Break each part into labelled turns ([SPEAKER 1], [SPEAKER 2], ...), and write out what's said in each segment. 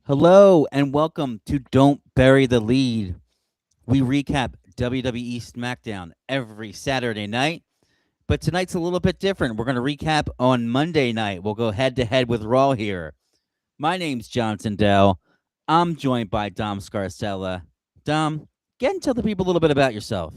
[SPEAKER 1] Hello and welcome to Don't Bury the Lead. We recap WWE Smackdown every Saturday night, but tonight's a little bit different. We're going to recap on Monday night. We'll go head to head with Raw here. My name's Johnson Dell. I'm joined by Dom Scarcella. Dom, get and tell the people a little bit about yourself.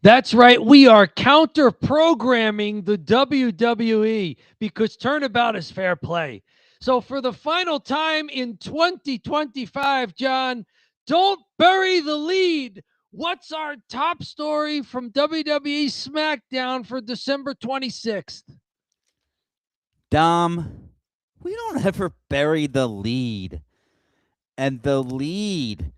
[SPEAKER 2] That's right. We are counter programming the WWE because turnabout is fair play. So, for the final time in 2025, John, don't bury the lead. What's our top story from WWE SmackDown for December 26th?
[SPEAKER 1] Dom, we don't ever bury the lead. And the lead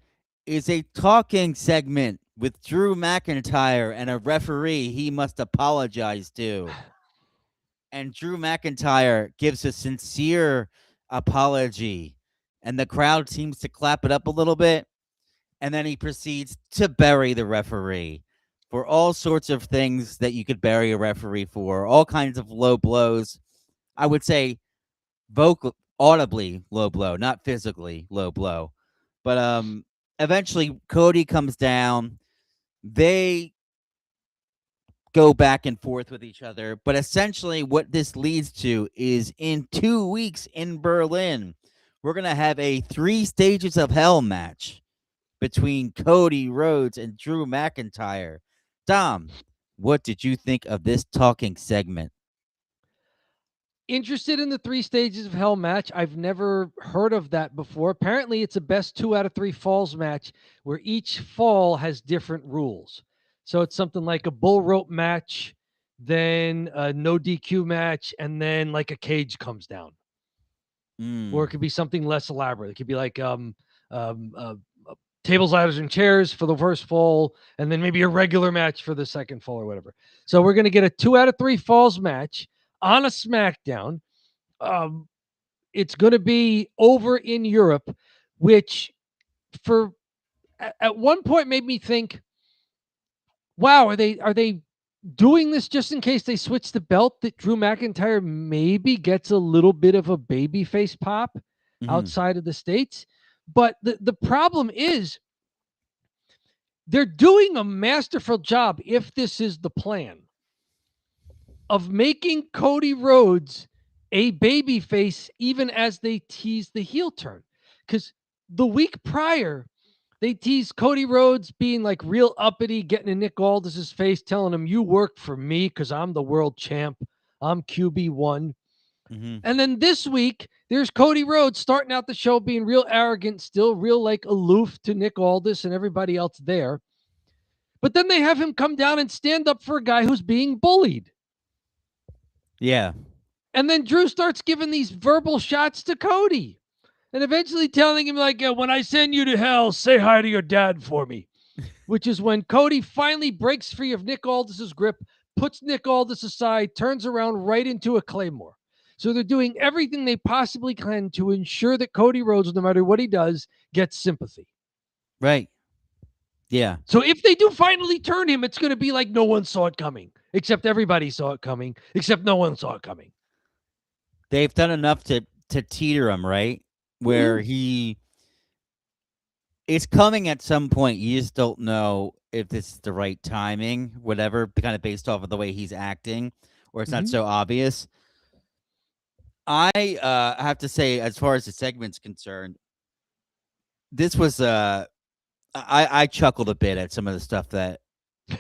[SPEAKER 1] is a talking segment with Drew McIntyre and a referee he must apologize to. And Drew McIntyre gives a sincere apology, and the crowd seems to clap it up a little bit. And then he proceeds to bury the referee for all sorts of things that you could bury a referee for, all kinds of low blows. I would say audibly low blow, not physically low blow. But eventually Cody comes down. They go back and forth with each other, but essentially what this leads to is in 2 weeks in Berlin, we're going to have a 3 stages of hell match between Cody Rhodes and Drew McIntyre. Dom, what did you think of this talking segment?
[SPEAKER 2] Interested in the 3 stages of hell match. I've never heard of that before. Apparently, it's a best 2 out of 3 falls match where each fall has different rules. So it's something like a bull rope match, then a no DQ match, and then like a cage comes down. Or it could be something less elaborate. It could be like tables, ladders, and chairs for the first fall, and then maybe a regular match for the second fall or whatever. So we're going to get a 2 out of 3 falls match on a SmackDown. It's going to be over in Europe, which for at one point made me think, wow, are they doing this just in case they switch the belt, that Drew McIntyre maybe gets a little bit of a babyface pop outside of the States? But the problem is they're doing a masterful job, if this is the plan, of making Cody Rhodes a babyface even as they tease the heel turn. Because the week prior, they teased Cody Rhodes being like real uppity, getting in Nick Aldis's face, telling him, "You work for me because I'm the world champ. I'm QB1." And then this week, there's Cody Rhodes starting out the show being real arrogant, still real like aloof to Nick Aldis and everybody else there. But then they have him come down and stand up for a guy who's being bullied.
[SPEAKER 1] Yeah.
[SPEAKER 2] And then Drew starts giving these verbal shots to Cody and eventually telling him, like, when I send you to hell, say hi to your dad for me. Which is when Cody finally breaks free of Nick Aldis's grip, puts Nick Aldis aside, turns around right into a Claymore. So they're doing everything they possibly can to ensure that Cody Rhodes, no matter what he does, gets sympathy.
[SPEAKER 1] Right. Yeah.
[SPEAKER 2] So if they do finally turn him, it's going to be like no one saw it coming, except everybody saw it coming, except no one saw it coming.
[SPEAKER 1] They've done enough to teeter him, right? Where he it's coming at some point. You just don't know if this is the right timing, whatever, kind of based off of the way he's acting, or it's not so obvious. I have to say, as far as the segment's concerned, this was I chuckled a bit at some of the stuff that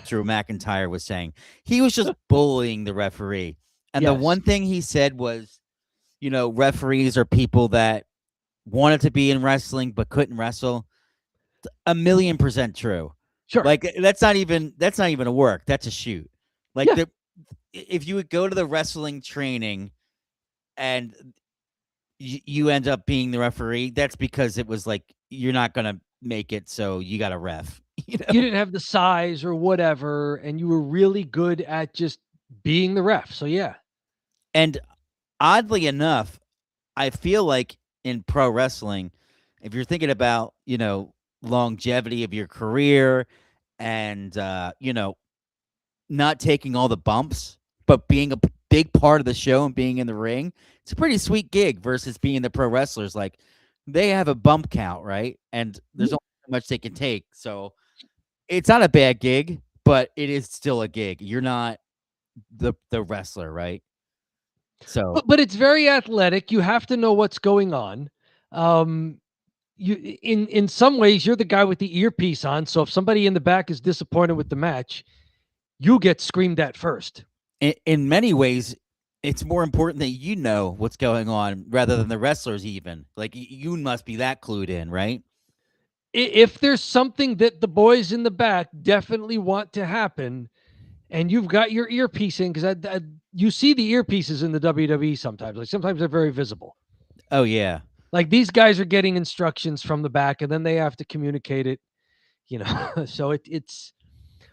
[SPEAKER 1] Drew McIntyre was saying. He was just bullying the referee. And the one thing he said was, referees are people that wanted to be in wrestling but couldn't wrestle. 1,000,000% true.
[SPEAKER 2] Sure.
[SPEAKER 1] Like that's not even a work. That's a shoot. Like if you would go to the wrestling training and you end up being the referee, that's because it was like you're not gonna make it, so you got a ref.
[SPEAKER 2] You didn't have the size or whatever, and you were really good at just being the ref. So yeah.
[SPEAKER 1] And oddly enough, I feel like in pro wrestling, if you're thinking about, longevity of your career and, not taking all the bumps, but being a big part of the show and being in the ring, it's a pretty sweet gig versus being the pro wrestlers like they have a bump count, right? And there's
[SPEAKER 2] Mhm.
[SPEAKER 1] only so much they can take. So it's not a bad gig, but it is still a gig. You're not the wrestler, right? So
[SPEAKER 2] But it's very athletic. You have to know what's going on. Um, you in some ways you're the guy with the earpiece on. So if somebody in the back is disappointed with the match, you get screamed at first.
[SPEAKER 1] in many ways, it's more important that you know what's going on rather than the wrestlers. Even like you must be that clued in, right?
[SPEAKER 2] If there's something that the boys in the back definitely want to happen, and you've got your earpiece in, because you see the earpieces in the WWE sometimes. Like sometimes they're very visible.
[SPEAKER 1] Oh yeah,
[SPEAKER 2] Like these guys are getting instructions from the back, and then they have to communicate it. So it's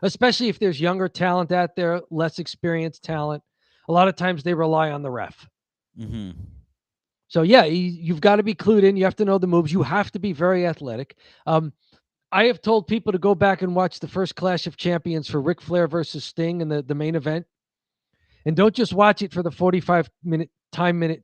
[SPEAKER 2] especially if there's younger talent out there, less experienced talent. A lot of times they rely on the ref.
[SPEAKER 1] hmm
[SPEAKER 2] So yeah, you've got to be clued in. You have to know the moves. You have to be very athletic. I have told people to go back and watch the first Clash of Champions for Ric Flair versus Sting in the main event, and don't just watch it for the 45-minute time limit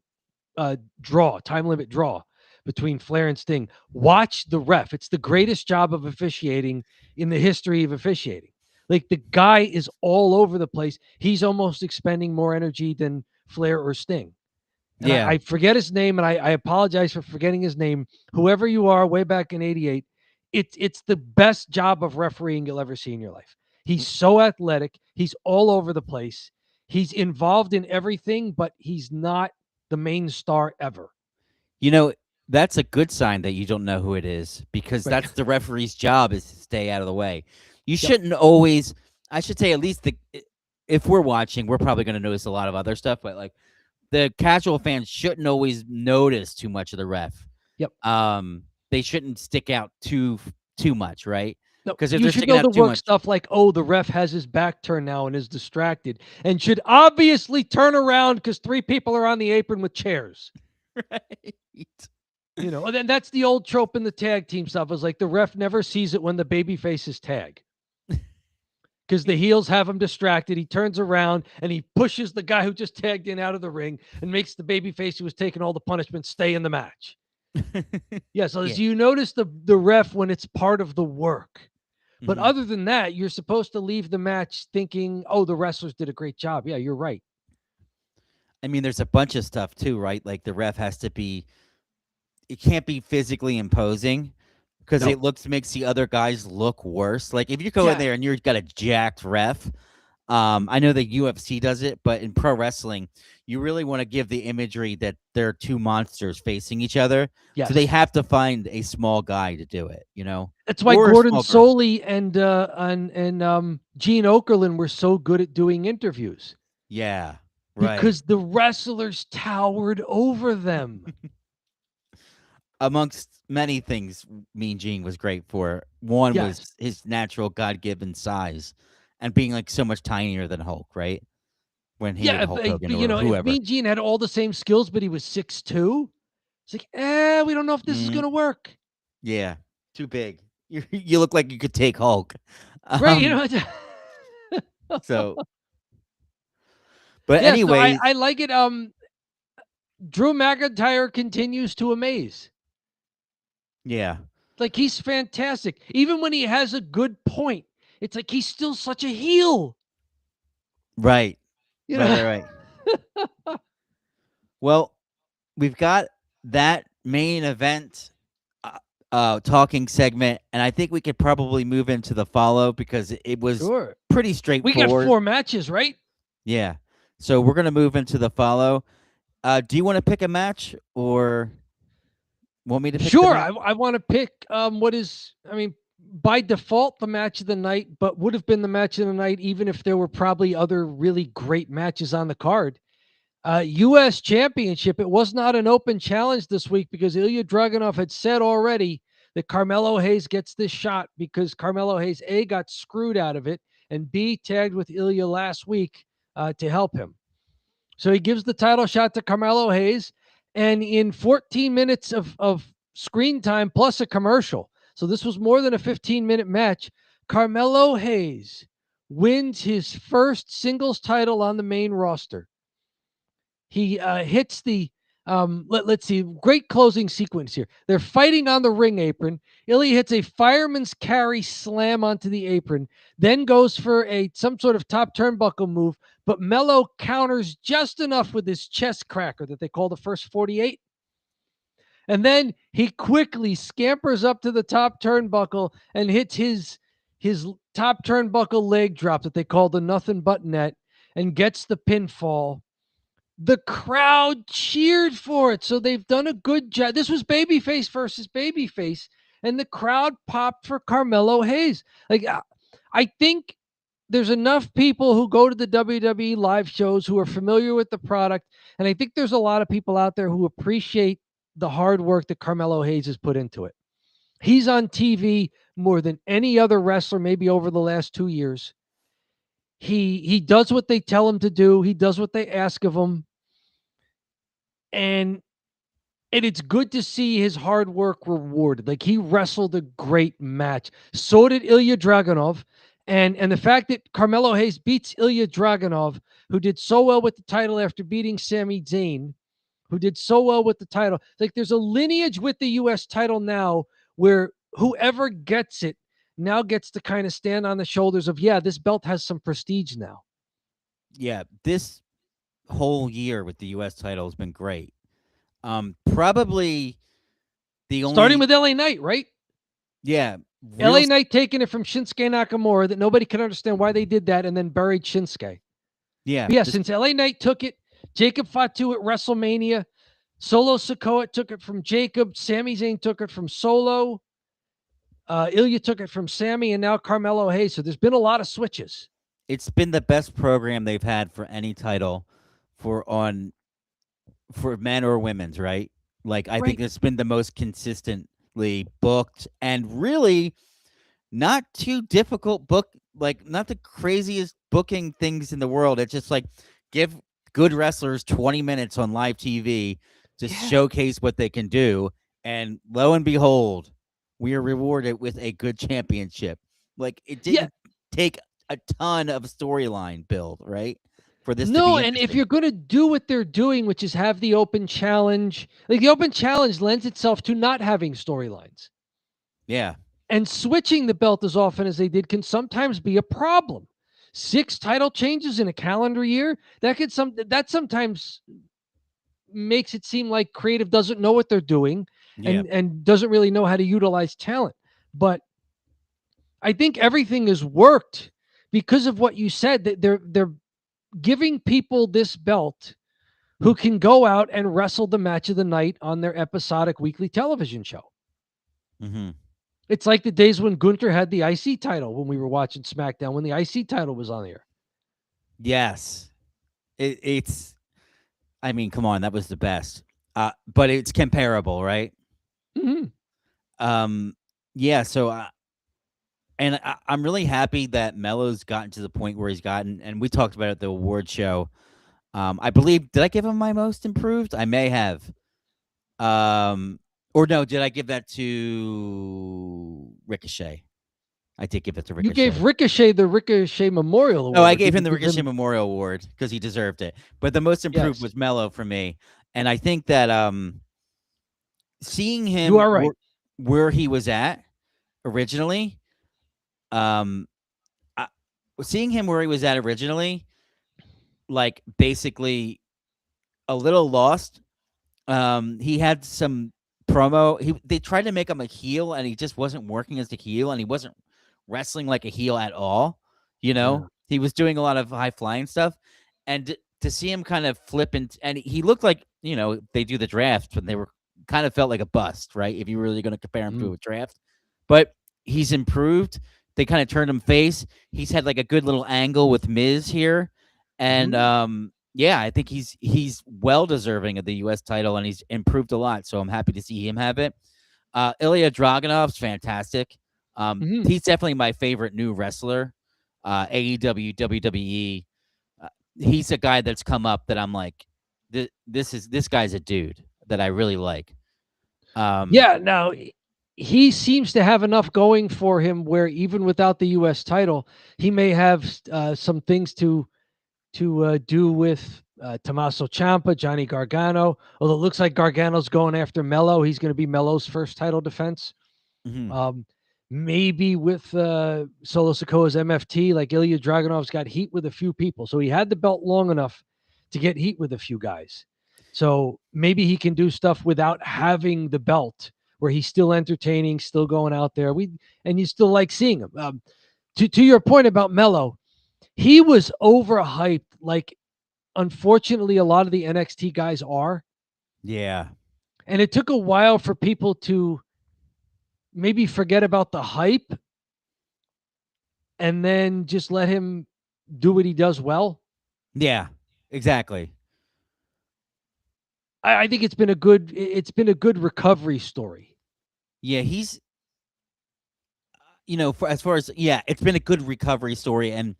[SPEAKER 2] draw between Flair and Sting. Watch the ref. It's the greatest job of officiating in the history of officiating. Like the guy is all over the place. He's almost expending more energy than Flair or Sting. And
[SPEAKER 1] yeah.
[SPEAKER 2] I forget his name, and I apologize for forgetting his name. Whoever you are, way back in '88, it's the best job of refereeing you'll ever see in your life. He's so athletic. He's all over the place. He's involved in everything, but he's not the main star ever.
[SPEAKER 1] You know, that's a good sign that you don't know who it is because
[SPEAKER 2] Right.
[SPEAKER 1] that's the referee's job is to stay out of the way. You
[SPEAKER 2] Yep.
[SPEAKER 1] shouldn't always. I should say at least if we're watching, we're probably going to notice a lot of other stuff, but like the casual fans shouldn't always notice too much of the ref.
[SPEAKER 2] Yep.
[SPEAKER 1] They shouldn't stick out too much, right?
[SPEAKER 2] No,
[SPEAKER 1] Because if
[SPEAKER 2] you
[SPEAKER 1] they're
[SPEAKER 2] should
[SPEAKER 1] sticking
[SPEAKER 2] know the
[SPEAKER 1] out too
[SPEAKER 2] work
[SPEAKER 1] much,
[SPEAKER 2] stuff like, oh, the ref has his back turned now and is distracted and should obviously turn around because three people are on the apron with chairs.
[SPEAKER 1] right?
[SPEAKER 2] And then that's the old trope in the tag team stuff is like the ref never sees it when the baby faces tag because the heels have him distracted. He turns around and he pushes the guy who just tagged in out of the ring and makes the baby face who was taking all the punishment stay in the match. Yeah, so
[SPEAKER 1] Yeah.
[SPEAKER 2] as you notice the ref when it's part of the work. But
[SPEAKER 1] Mhm.
[SPEAKER 2] other than that, you're supposed to leave the match thinking, oh, the wrestlers did a great job. Yeah, you're right.
[SPEAKER 1] I mean, there's a bunch of stuff too, right? Like the ref has to be. It can't be physically imposing because
[SPEAKER 2] No.
[SPEAKER 1] it makes the other guys look worse. Like if you go in
[SPEAKER 2] Yeah.
[SPEAKER 1] there and you've got a jacked ref, I know the UFC does it, but in pro wrestling, you really want to give the imagery that there are two monsters facing each other. So they
[SPEAKER 2] Yes.
[SPEAKER 1] have to find a small guy to do it,
[SPEAKER 2] That's why
[SPEAKER 1] or a
[SPEAKER 2] Gordon
[SPEAKER 1] small girl.
[SPEAKER 2] Soley and Gene Okerlund were so good at doing interviews
[SPEAKER 1] Yeah, right.
[SPEAKER 2] because the wrestlers towered over them.
[SPEAKER 1] Amongst many things, Mean Gene was great for. One was
[SPEAKER 2] Yes.
[SPEAKER 1] his natural God given size and being like so much tinier than Hulk, right? When he
[SPEAKER 2] Yeah,
[SPEAKER 1] and Hulk Hogan
[SPEAKER 2] but
[SPEAKER 1] or
[SPEAKER 2] if
[SPEAKER 1] whoever.
[SPEAKER 2] Mean Gene had all the same skills, but he was 6'2", it's like, we don't know if this is
[SPEAKER 1] Mm,
[SPEAKER 2] gonna work.
[SPEAKER 1] yeah, too big. You look like you could take Hulk.
[SPEAKER 2] Right,
[SPEAKER 1] Um, so, but
[SPEAKER 2] yeah, so I,
[SPEAKER 1] anyways,
[SPEAKER 2] I like it. Drew McIntyre continues to amaze.
[SPEAKER 1] yeah,
[SPEAKER 2] Like he's fantastic. Even when he has a good point, it's like he's still such a heel.
[SPEAKER 1] right,
[SPEAKER 2] You
[SPEAKER 1] right,
[SPEAKER 2] know?
[SPEAKER 1] right, right. Well, we've got that main event talking segment, and I think we could probably move into the follow because it was
[SPEAKER 2] Sure.
[SPEAKER 1] pretty
[SPEAKER 2] We got
[SPEAKER 1] straightforward.
[SPEAKER 2] 4 matches, right?
[SPEAKER 1] Yeah. So we're gonna move into the follow. Do you want to pick a match or want me to pick the
[SPEAKER 2] Sure.
[SPEAKER 1] match?
[SPEAKER 2] I want to pick what is, I mean, by default, the match of the night, but would have been the match of the night even if there were probably other really great matches on the card. U.S. Championship. It was not an open challenge this week because Ilya Dragunov had said already that Carmelo Hayes gets this shot because Carmelo Hayes, A, got screwed out of it, and B, tagged with Ilya last week to help him. So he gives the title shot to Carmelo Hayes, and in 14 minutes of screen time plus a commercial, so this was more than a 15-minute match, Carmelo Hayes wins his first singles title on the main roster. He hits the Let's see. Great closing sequence here. They're fighting on the ring apron. Ilya hits a fireman's carry slam onto the apron, then goes for some sort of top turnbuckle move, but Mello counters just enough with his chest cracker that they call the first 48. And then he quickly scampers up to the top turnbuckle and hits his top turnbuckle leg drop that they call the nothing but net and gets the pinfall. The crowd cheered for it. So they've done a good job. This was babyface versus babyface, and the crowd popped for Carmelo Hayes. Like, I think there's enough people who go to the WWE live shows who are familiar with the product, and I think there's a lot of people out there who appreciate the hard work that Carmelo Hayes has put into it. He's on TV more than any other wrestler, maybe over the last 2 years. He does what they tell him to do. He does what they ask of him. And it's good to see his hard work rewarded. Like, he wrestled a great match. So did Ilya Dragunov. And the fact that Carmelo Hayes beats Ilya Dragunov, who did so well with the title after beating Sami Zayn, who did so well with the title. Like, there's a lineage with the U.S. title now where whoever gets it now gets to kind of stand on the shoulders of, yeah, this belt has some prestige now.
[SPEAKER 1] Yeah, this whole year with the U.S. title has been great. Probably the only
[SPEAKER 2] Starting with LA Knight, right?
[SPEAKER 1] Yeah.
[SPEAKER 2] LA Knight taking it from Shinsuke Nakamura that nobody can understand why they did that and then buried Shinsuke.
[SPEAKER 1] Yeah.
[SPEAKER 2] But yeah, since LA Knight took it, Jacob Fatu at WrestleMania, Solo Sikoa took it from Jacob, Sami Zayn took it from Solo, Ilya took it from Sami, and now Carmelo Hayes. So there's been a lot of switches.
[SPEAKER 1] It's been the best program they've had for any title for men or women's, right? Like, I think it's been the most consistently booked and really not too difficult book, like not the craziest booking things in the world. It's just like, give good wrestlers 20 minutes on live TV to showcase what they can do, and lo and behold, we are rewarded with a good championship. Like, it didn't take a ton of storyline build, right? For this to be
[SPEAKER 2] and if you're going to do what they're doing, which is have the open challenge, like the open challenge lends itself to not having storylines.
[SPEAKER 1] Yeah.
[SPEAKER 2] And switching the belt as often as they did can sometimes be a problem. 6 title changes in a calendar year, that sometimes makes it seem like creative doesn't know what they're doing and doesn't really know how to utilize talent. But I think everything has worked because of what you said, that they're giving people this belt who can go out and wrestle the match of the night on their episodic weekly television show.
[SPEAKER 1] Mm-hmm.
[SPEAKER 2] It's like the days when Gunther had the IC title when we were watching SmackDown, when the IC title was on there.
[SPEAKER 1] Yes. It's, I mean, come on, that was the best. But it's comparable, right?
[SPEAKER 2] Mm-hmm.
[SPEAKER 1] Yeah, so and I'm really happy that Mello's gotten to the point where he's gotten, and we talked about it at the award show. I believe, did I give him my most improved? I may have. Or no, did I give that to Ricochet? I did give it to Ricochet.
[SPEAKER 2] You gave Ricochet the Ricochet Memorial Award.
[SPEAKER 1] Oh, I gave him the Ricochet Memorial Award because he deserved it. But the most improved was Mello for me. And I think that seeing him
[SPEAKER 2] you are right.
[SPEAKER 1] where he was at originally, seeing him where he was at originally, like basically a little lost. He had some promo. They tried to make him a heel, and he just wasn't working as a heel, and he wasn't wrestling like a heel at all. You know, he was doing a lot of high flying stuff, and to see him kind of flip and he looked like, you know, they do the draft, but they were kind of felt like a bust, right? If you're really going to compare him to a draft, but he's improved. They kind of turned him face. He's had like a good little angle with Miz here, and yeah, I think he's well deserving of the U.S. title, and he's improved a lot. So I'm happy to see him have it. Ilya Dragunov's fantastic. He's definitely my favorite new wrestler. AEW, WWE. He's a guy that's come up that I'm like, this guy's a dude that I really like.
[SPEAKER 2] Now he seems to have enough going for him where even without the U.S. title, he may have some things to do with Tommaso Ciampa, Johnny Gargano. Although it looks like Gargano's going after Melo. He's going to be Melo's first title defense.
[SPEAKER 1] Mhm.
[SPEAKER 2] Maybe with Solo Sikoa's MFT, like Ilya Dragunov's got heat with a few people. So he had the belt long enough to get heat with a few guys. So maybe he can do stuff without having the belt where he's still entertaining, still going out there. And you still like seeing him. To your point about Melo, he was overhyped. Like, unfortunately, a lot of the NXT guys are.
[SPEAKER 1] Yeah.
[SPEAKER 2] And it took a while for people to maybe forget about the hype and then just let him do what he does well.
[SPEAKER 1] Yeah. Exactly.
[SPEAKER 2] I think it's been a good recovery story.
[SPEAKER 1] Yeah, he's as far as it's been a good recovery story, and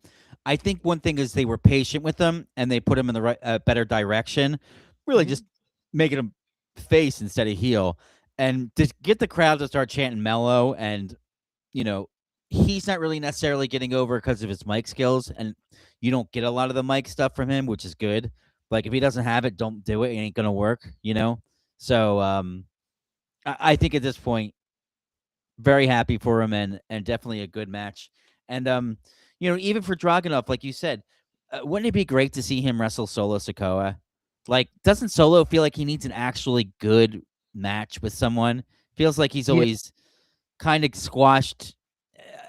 [SPEAKER 1] I think one thing is they were patient with him and they put him in the right better direction, really
[SPEAKER 2] Mhm.
[SPEAKER 1] just making him face instead of heel, and to get the crowd to start chanting Mello, and you know he's not really necessarily getting over because of his mic skills, and you don't get a lot of the mic stuff from him, which is good. Like if he doesn't have it, don't do it. It ain't gonna work. So I think at this point very happy for him, and definitely a good match. And even for Dragunov, like you said, wouldn't it be great to see him wrestle Solo Sikoa? Like, doesn't Solo feel like he needs an actually good match with someone? Feels like he's
[SPEAKER 2] Yeah,
[SPEAKER 1] always kind of squashed.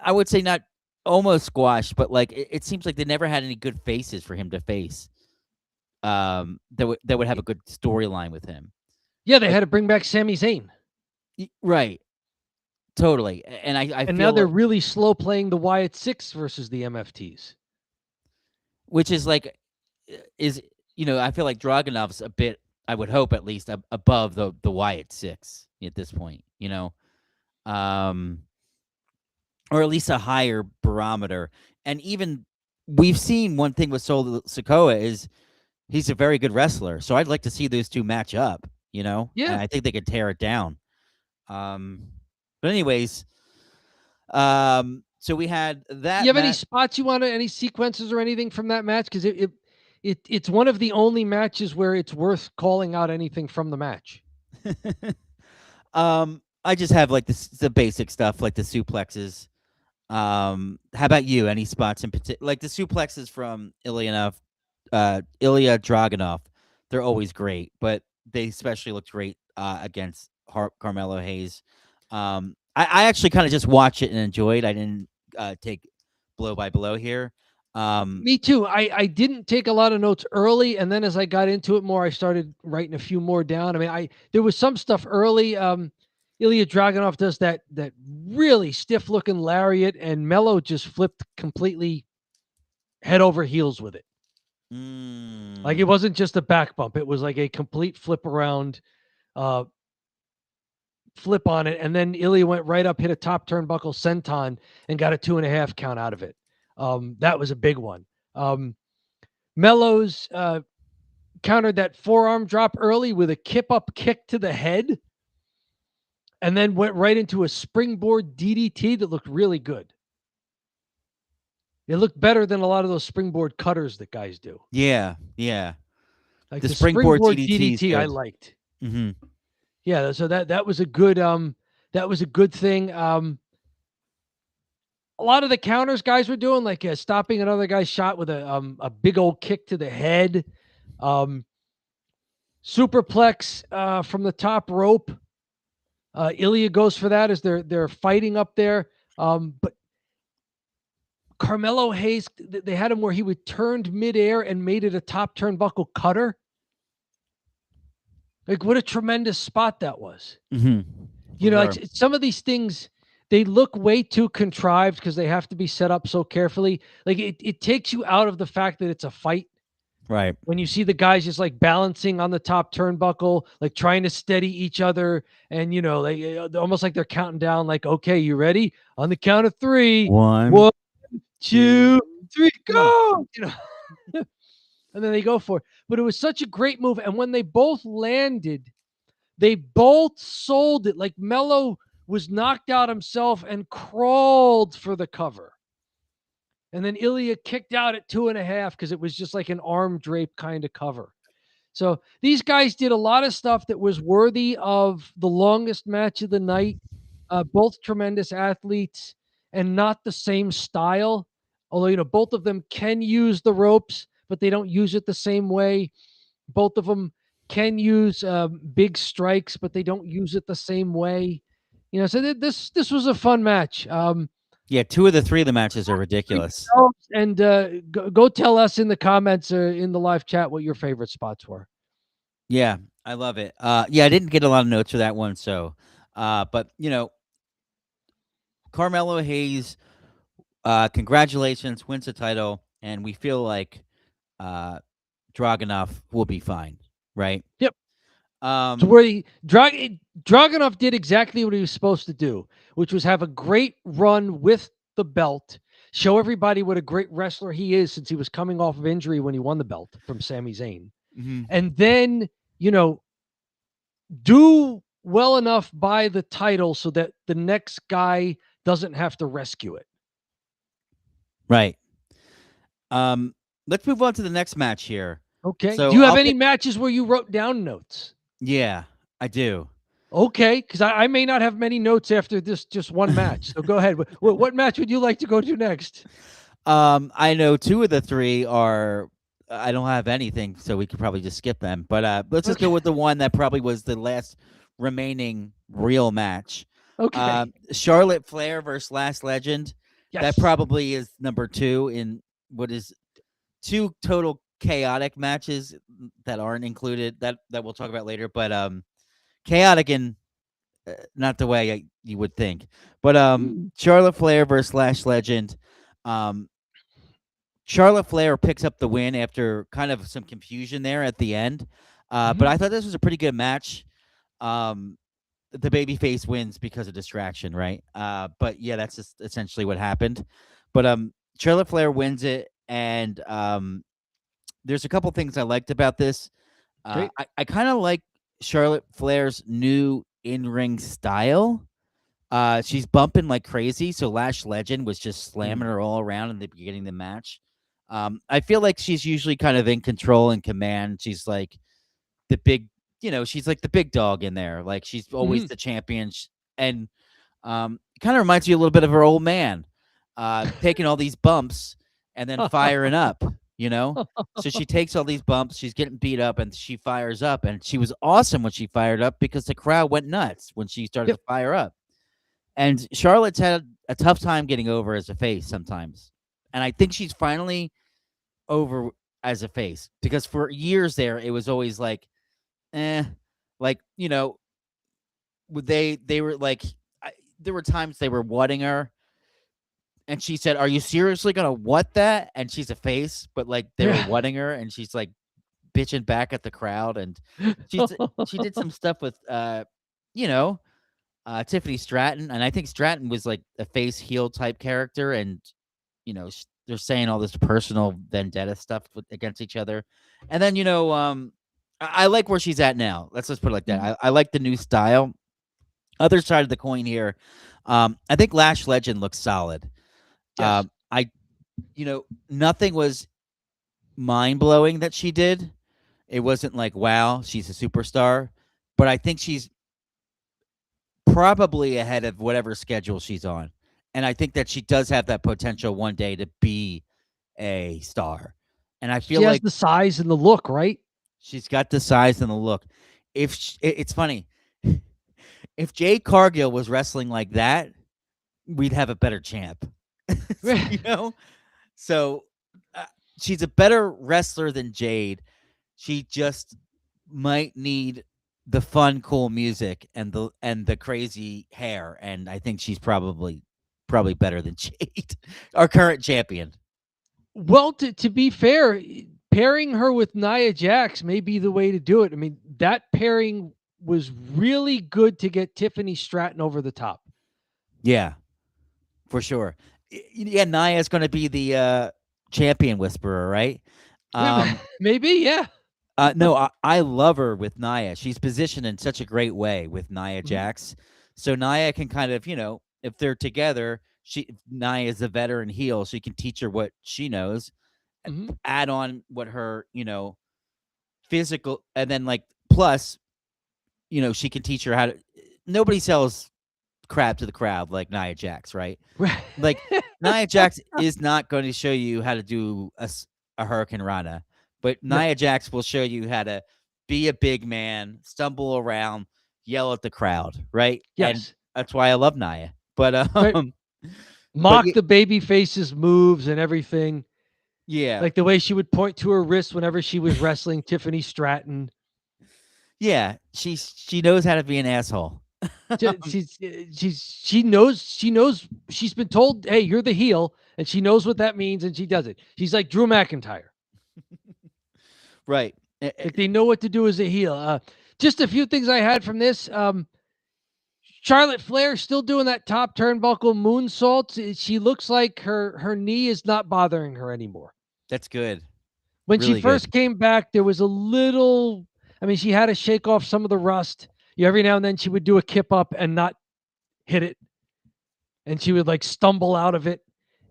[SPEAKER 1] I would say not almost squashed, but like it seems like they never had any good faces for him to face. That would have a good storyline with him.
[SPEAKER 2] yeah, they
[SPEAKER 1] Like,
[SPEAKER 2] had to bring back Sami Zayn,
[SPEAKER 1] right, totally. And I
[SPEAKER 2] and now
[SPEAKER 1] feel
[SPEAKER 2] they're
[SPEAKER 1] like,
[SPEAKER 2] really slow playing the Wyatt Six versus the MFTs.
[SPEAKER 1] which is like is I feel like Dragunov's a bit, I would hope at least, above the Wyatt Six at this point, um, or at least a higher barometer. And even we've seen one thing with Solo Sikoa is he's a very good wrestler, so I'd like to see those two match up,
[SPEAKER 2] Yeah.
[SPEAKER 1] and I think they could tear it down. Um, but anyways, so we had
[SPEAKER 2] You
[SPEAKER 1] that
[SPEAKER 2] have any
[SPEAKER 1] match.
[SPEAKER 2] spots you want to, any sequences or anything from that match? Because it's one of the only matches where it's worth calling out anything from the match.
[SPEAKER 1] I just have like the basic stuff, like the suplexes. How about you? Any spots in particular, like the suplexes from Ilya Dragunov? They're always great, but they especially looked great against Carmelo Hayes. I actually kind of just watch it and enjoy it. I didn't take blow by blow here.
[SPEAKER 2] Me too. I didn't take a lot of notes early, and then as I got into it more, I started writing a few more down. I mean, there was some stuff early. Ilya Dragunov does that really stiff looking lariat, and Mello just flipped completely head over heels with it. Like it
[SPEAKER 1] mm,
[SPEAKER 2] wasn't just a back bump; it was like a complete flip around, uh, flip on it, and then Ilya went right up, hit a top turnbuckle senton, and got a 2.5 count out of it. That was a big one. Mello's countered that forearm drop early with a kip up kick to the head, and then went right into a springboard DDT that looked really good. It looked better than a lot of those springboard cutters that guys do.
[SPEAKER 1] yeah, yeah.
[SPEAKER 2] Like
[SPEAKER 1] The
[SPEAKER 2] the
[SPEAKER 1] springboard
[SPEAKER 2] springboard
[SPEAKER 1] DDT is
[SPEAKER 2] DDT, I
[SPEAKER 1] good.
[SPEAKER 2] liked.
[SPEAKER 1] Mm-hmm.
[SPEAKER 2] Yeah, so that was a good thing. A lot of the counters guys were doing, like stopping another guy's shot with a big old kick to the head, superplex from the top rope. Ilya goes for that as they're fighting up there. But Carmelo Hayes, they had him where he would turned midair and made it a top turnbuckle cutter. Like what a tremendous spot that was.
[SPEAKER 1] Mm-hmm.
[SPEAKER 2] You
[SPEAKER 1] For
[SPEAKER 2] know, like
[SPEAKER 1] sure.
[SPEAKER 2] some of these things, they look way too contrived because they have to be set up so carefully. Like it takes you out of the fact that it's a fight
[SPEAKER 1] Right.
[SPEAKER 2] when you see the guys just like balancing on the top turnbuckle, like trying to steady each other, and like almost like they're counting down, like, okay, you ready? On the count of three,
[SPEAKER 1] One,
[SPEAKER 2] 1,
[SPEAKER 1] two,
[SPEAKER 2] 2, 3,
[SPEAKER 1] three.
[SPEAKER 2] go! And then they go for it. But it was such a great move, and when they both landed, they both sold it. Like Mello was knocked out himself and crawled for the cover. And then Ilya kicked out at 2.5 because it was just like an arm drape kind of cover. So these guys did a lot of stuff that was worthy of the longest match of the night. Both tremendous athletes and not the same style. Although, both of them can use the ropes, but they don't use it the same way. Both of them can use big strikes, but they don't use it the same way. So this was a fun match.
[SPEAKER 1] Yeah, 2 of the 3 of the matches are ridiculous.
[SPEAKER 2] And go tell us in the comments or in the live chat what your favorite spots were.
[SPEAKER 1] Yeah, I love it. Yeah, I didn't get a lot of notes for that one, so but Carmelo Hayes, congratulations, wins the title, and we feel like Dragunov will be fine, right?
[SPEAKER 2] Yep.
[SPEAKER 1] Um,
[SPEAKER 2] So where Dragunov did exactly what he was supposed to do, which was have a great run with the belt, show everybody what a great wrestler he is since he was coming off of injury when he won the belt from Sami Zayn.
[SPEAKER 1] mhm.
[SPEAKER 2] And then, do well enough by the title so that the next guy doesn't have to rescue it.
[SPEAKER 1] Right. Let's move on to the next match here.
[SPEAKER 2] Okay.
[SPEAKER 1] So
[SPEAKER 2] Do you have
[SPEAKER 1] I'll
[SPEAKER 2] any
[SPEAKER 1] pick-
[SPEAKER 2] matches where you wrote down notes?
[SPEAKER 1] Yeah, I do.
[SPEAKER 2] Okay, because I may not have many notes after this just one match. So go ahead. What match would you like to go to next?
[SPEAKER 1] I know 2 of the 3 are. I don't have anything, so we could probably just skip them. But let's just go with the one that probably was the last remaining real match.
[SPEAKER 2] Okay.
[SPEAKER 1] Charlotte Flair versus Last Legend.
[SPEAKER 2] Yes.
[SPEAKER 1] That probably is number 2 in what is 2 total chaotic matches that aren't included that we'll talk about later. But chaotic in not the way you would think. But Charlotte Flair versus Last Legend. Charlotte Flair picks up the win after kind of some confusion there at the end. But I thought this was a pretty good match. The babyface wins because of distraction, right? But yeah, that's just essentially what happened. But Charlotte Flair wins it, and there's a couple things I liked about this. I kind of like Charlotte Flair's new in-ring style. She's bumping like crazy, so Lash Legend was just slamming her all around in the beginning of the match. I feel like she's usually kind of in control and command. She's like the big, she's like the big dog in there. Like she's always the champion, and kind of reminds me a little bit of her old man, taking all these bumps and then firing up. So she takes all these bumps, she's getting beat up, and she fires up. And she was awesome when she fired up because the crowd went nuts when she started to fire up. And Charlotte's had a tough time getting over as a face sometimes. And I think she's finally over as a face because for years there, it was always like, like, they were like, there were times they were whatting her. And she said, "Are you seriously going to what that?" And she's a face, but like they were whatting her, and she's like bitching back at the crowd. And she did some stuff with, Tiffany Stratton, and I think Stratton was like a face heel type character, and they're saying all this personal vendetta stuff against each other. And then I like where she's at now. Let's just put it like that. I like the new style. Other side of the coin here, I think Lash Legend looks solid.
[SPEAKER 2] Yes.
[SPEAKER 1] Nothing was mind blowing that she did. It wasn't like, wow, she's a superstar, but I think she's probably ahead of whatever schedule she's on. And I think that she does have that potential one day to be a star. And I feel
[SPEAKER 2] she has
[SPEAKER 1] like
[SPEAKER 2] the size and the look, right?
[SPEAKER 1] she's got the size and the look. It's funny. If Jade Cargill was wrestling like that, we'd have a better champ. So she's a better wrestler than Jade. She just might need the fun, cool music and the crazy hair, and I think she's probably better than Jade, our current champion.
[SPEAKER 2] Well, to be fair, pairing her with Nia Jax may be the way to do it. I mean, that pairing was really good to get Tiffany Stratton over the top.
[SPEAKER 1] Yeah, for sure. Yeah, Nia's going to be the champion whisperer, right?
[SPEAKER 2] Maybe, yeah.
[SPEAKER 1] No, I love her with Nia. She's positioned in such a great way with Nia Jax. So Nia can kind of, if they're together, Nia is a veteran heel, so you can teach her what she knows,
[SPEAKER 2] Mhm.
[SPEAKER 1] add on what her, physical, and then like plus, she can teach her how to. Nobody sells crap to the crowd like Nia Jax, right?
[SPEAKER 2] Right.
[SPEAKER 1] Like Nia Jax is not going to show you how to do a Hurricane Rana, but
[SPEAKER 2] No.
[SPEAKER 1] Nia Jax will show you how to be a big man, stumble around, yell at the crowd, right? And
[SPEAKER 2] Yes.
[SPEAKER 1] that's why I love Nia. But
[SPEAKER 2] Right.
[SPEAKER 1] but
[SPEAKER 2] Mock the baby face's moves and everything.
[SPEAKER 1] yeah,
[SPEAKER 2] Like the way she would point to her wrist whenever she was wrestling Tiffany Stratton.
[SPEAKER 1] yeah, she knows how to be an asshole.
[SPEAKER 2] She knows she's been told, hey, you're the heel, and she knows what that means, and she does it. She's like Drew McIntyre.
[SPEAKER 1] Right.
[SPEAKER 2] Like they know what to do as a heel. Just a few things I had from this. Charlotte Flair still doing that top turnbuckle moonsault. She looks like her knee is not bothering her anymore.
[SPEAKER 1] That's good.
[SPEAKER 2] When she
[SPEAKER 1] Really good.
[SPEAKER 2] first came back, there was a little. I mean, she had to shake off some of the rust. Every now and then she would do a kip up and not hit it, and she would like stumble out of it,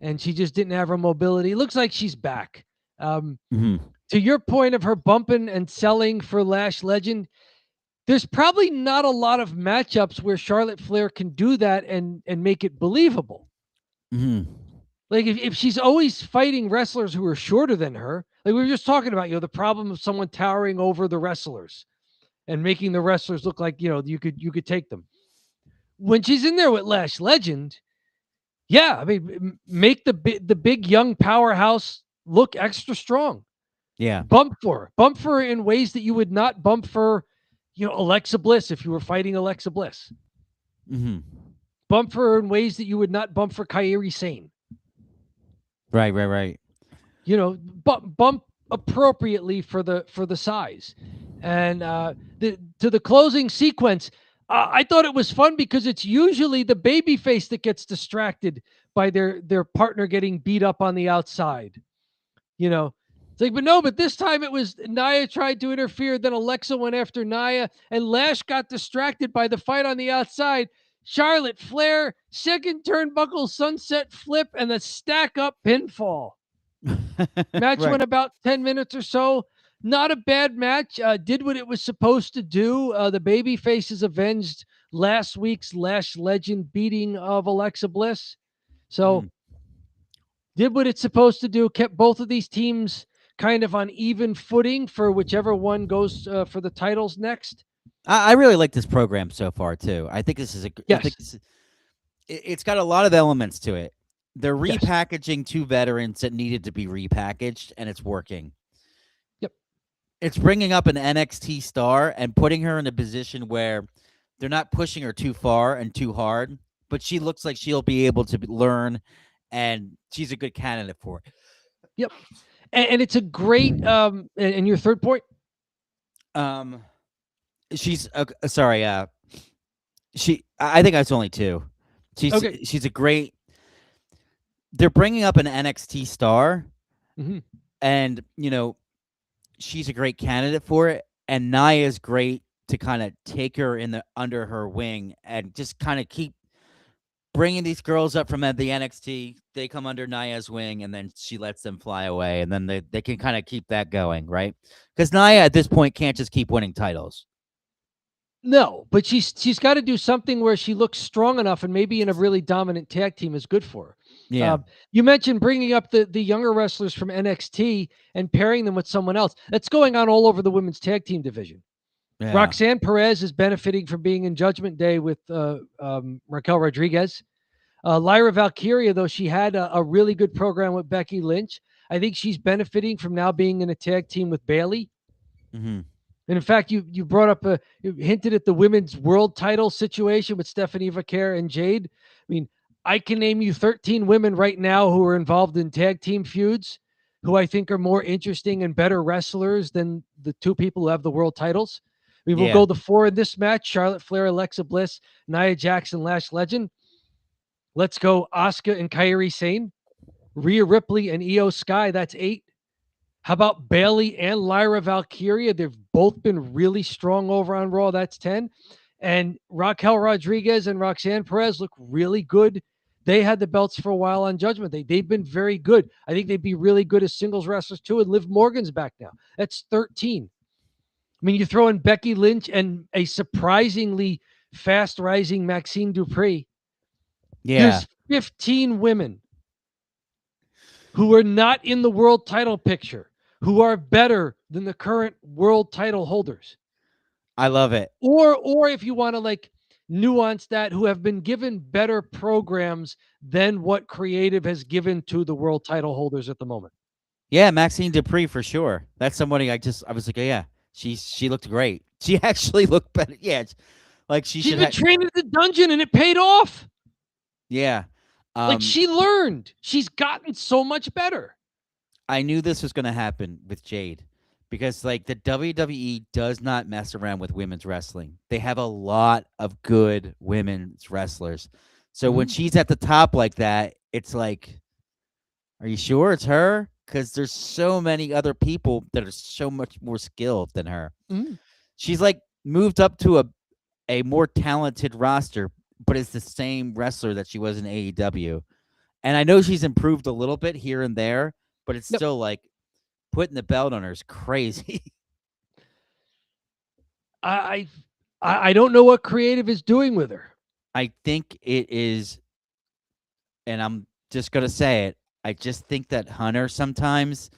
[SPEAKER 2] and she just didn't have her mobility. It looks like she's back. Um,
[SPEAKER 1] Mhm.
[SPEAKER 2] to your point of her bumping and selling for Lash Legend, there's probably not a lot of matchups where Charlotte Flair can do that and make it believable.
[SPEAKER 1] Mhm.
[SPEAKER 2] Like if she's always fighting wrestlers who are shorter than her, like we were just talking about, the problem of someone towering over the wrestlers and making the wrestlers look like, you could take them. When she's in there with Lash Legend, yeah, I mean, make the big young powerhouse look extra strong.
[SPEAKER 1] Yeah.
[SPEAKER 2] Bump for her in ways that you would not bump for, Alexa Bliss if you were fighting Alexa Bliss.
[SPEAKER 1] Mhm.
[SPEAKER 2] Bump for her in ways that you would not bump for Kairi Sane.
[SPEAKER 1] Right, right, right.
[SPEAKER 2] Bump appropriately for the size. And to the closing sequence, I thought it was fun because it's usually the baby face that gets distracted by their partner getting beat up on the outside. It's like, but this time it was Nia tried to interfere. Then Alexa went after Nia, and Lash got distracted by the fight on the outside. Charlotte Flair, second turnbuckle sunset flip, and the stack up pinfall. Match
[SPEAKER 1] Right.
[SPEAKER 2] went about 10 minutes or so. Not a bad match. Did what it was supposed to do. The baby faces avenged last week's Lash Legend beating of Alexa Bliss. So
[SPEAKER 1] Mhm.
[SPEAKER 2] did what it's supposed to do. Kept both of these teams kind of on even footing for whichever one goes for the titles next.
[SPEAKER 1] I really like this program so far too. I think this is a. I think
[SPEAKER 2] Yes.
[SPEAKER 1] it's got a lot of elements to it. They're
[SPEAKER 2] Yes.
[SPEAKER 1] repackaging two veterans that needed to be repackaged, and it's working.
[SPEAKER 2] Yep.
[SPEAKER 1] It's bringing up an NXT star and putting her in a position where they're not pushing her too far and too hard, but she looks like she'll be able to learn, and she's a good candidate for it.
[SPEAKER 2] Yep. And it's a great and your third point.
[SPEAKER 1] Um, she's sorry. I think that's only two.
[SPEAKER 2] Okay.
[SPEAKER 1] She's a great. They're bringing up an NXT star,
[SPEAKER 2] Mm-hmm.
[SPEAKER 1] and she's a great candidate for it. And Naya's great to kind of take her in the under her wing and just kind of keep bringing these girls up from the NXT. They come under Naya's wing, and then she lets them fly away, and then they can kind of keep that going, right? Because Naya at this point can't just keep winning titles.
[SPEAKER 2] No, but she's got to do something where she looks strong enough, and maybe in a really dominant tag team is good for her.
[SPEAKER 1] Yeah,
[SPEAKER 2] You mentioned bringing up the younger wrestlers from NXT and pairing them with someone else. That's going on all over the women's tag team division.
[SPEAKER 1] yeah,
[SPEAKER 2] Roxanne Perez is benefiting from being in Judgment Day with Raquel Rodriguez. Lyra Valkyria, though she had a really good program with Becky Lynch, I think she's benefiting from now being in a tag team with Bayley.
[SPEAKER 1] mm-hmm.
[SPEAKER 2] And in fact, you brought up you hinted at the women's world title situation with Stephanie Vaquer and Jade. I mean, I can name you 13 women right now who are involved in tag team feuds who I think are more interesting and better wrestlers than the two people who have the world titles. We will
[SPEAKER 1] Yeah,
[SPEAKER 2] go the four in this match: Charlotte Flair, Alexa Bliss, Nia Jackson, Lash Legend. Let's go Asuka and Kairi Sane, Rhea Ripley and Io Sky. That's 8. How about Bayley and Lyra Valkyria? They've both been really strong over on Raw. That's 10. And Raquel Rodriguez and Roxanne Perez look really good. they had the belts for a while on Judgment Day. They've been very good. I think they'd be really good as singles wrestlers too. And Liv Morgan's back now. That's 13. I mean, you throw in Becky Lynch and a surprisingly fast rising Maxine Dupree.
[SPEAKER 1] Yeah.
[SPEAKER 2] There's 15 women who are not in the world title picture, who are better than the current world title holders.
[SPEAKER 1] I love it.
[SPEAKER 2] Or if you want to like nuance that, who have been given better programs than what creative has given to the world title holders at the moment.
[SPEAKER 1] Yeah, Maxine Dupree for sure. That's somebody I was like, oh, yeah, she looked great. She actually looked better. Yeah, like
[SPEAKER 2] She's been trained at the dungeon and it paid off.
[SPEAKER 1] Yeah.
[SPEAKER 2] Like she learned. She's gotten so much better.
[SPEAKER 1] I knew this was going to happen with Jade because like the WWE does not mess around with women's wrestling. They have a lot of good women's wrestlers. So when she's at the top like that, it's like, are you sure it's her? Because there's so many other people that are so much more skilled than her. She's like moved up to a more talented roster, but it's the same wrestler that she was in AEW. And I know she's improved a little bit here and there, but it's still like putting the belt on her is crazy.
[SPEAKER 2] I don't know what creative is doing with her.
[SPEAKER 1] I think it is, and I'm just going to say it, I just think that Hunter sometimes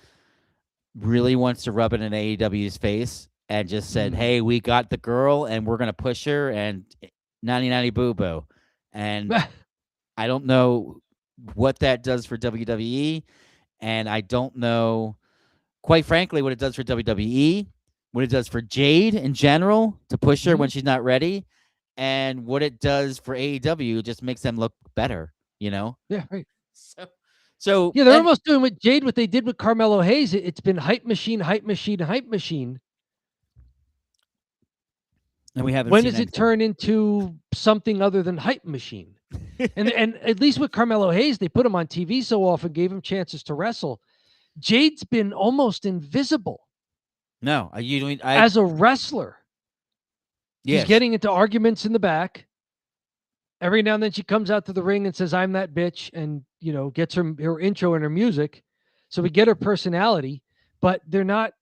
[SPEAKER 1] really wants to rub it in AEW's face and just said, hey, we got the girl and we're going to push her and 90-90 boo-boo. And I don't know what that does for WWE, and I don't know, quite frankly, what it does for WWE, what it does for Jade in general to push her when she's not ready, and what it does for AEW just makes them look better, you know?
[SPEAKER 2] Yeah, right.
[SPEAKER 1] So
[SPEAKER 2] yeah, they're almost doing with Jade what they did with Carmelo Hayes. It's been hype machine, hype machine, hype machine.
[SPEAKER 1] And we haven't.
[SPEAKER 2] When does it turn into something other than hype machine? and at least with Carmelo Hayes, they put him on TV so often, gave him chances to wrestle. Jade's been almost invisible.
[SPEAKER 1] No,
[SPEAKER 2] as a wrestler.
[SPEAKER 1] Yes.
[SPEAKER 2] She's getting into arguments in the back. Every now and then she comes out to the ring and says, I'm that bitch, and, you know, gets her intro and her music. So we get her personality, but they're not,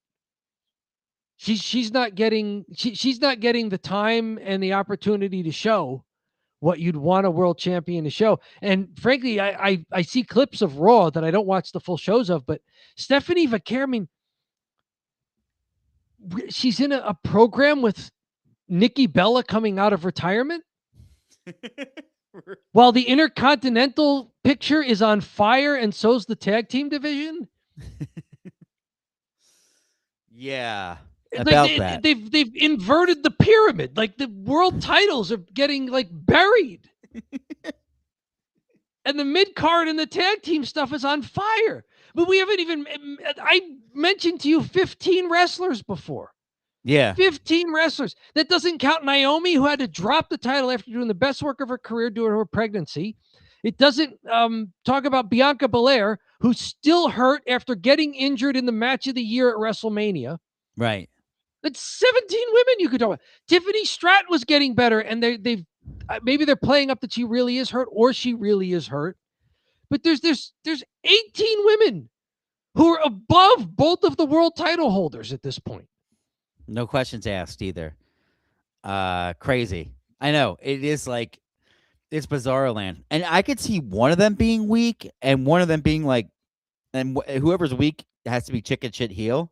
[SPEAKER 2] she's not getting the time and the opportunity to show what you'd want a world champion to show. And frankly, I see clips of Raw that I don't watch the full shows of, but Stephanie Vaquer, I mean, she's in a program with Nikki Bella coming out of retirement while the Intercontinental picture is on fire and so's the tag team division.
[SPEAKER 1] Yeah.
[SPEAKER 2] Like they've inverted the pyramid. Like the world titles are getting like buried. And the mid card and the tag team stuff is on fire. But we haven't even, I mentioned to you 15 wrestlers before.
[SPEAKER 1] Yeah.
[SPEAKER 2] 15 wrestlers. That doesn't count Naomi, who had to drop the title after doing the best work of her career during her pregnancy. It doesn't talk about Bianca Belair, who's still hurt after getting injured in the match of the year at WrestleMania.
[SPEAKER 1] Right.
[SPEAKER 2] That's 17 women you could talk about. Tiffany Stratton was getting better, and they've maybe they're playing up that she really is hurt, or she really is hurt. But there's 18 women who are above both of the world title holders at this point.
[SPEAKER 1] No questions asked either. Crazy. I know. It is like, it's bizarre land. And I could see one of them being weak and one of them being like, and whoever's weak has to be chicken shit heel.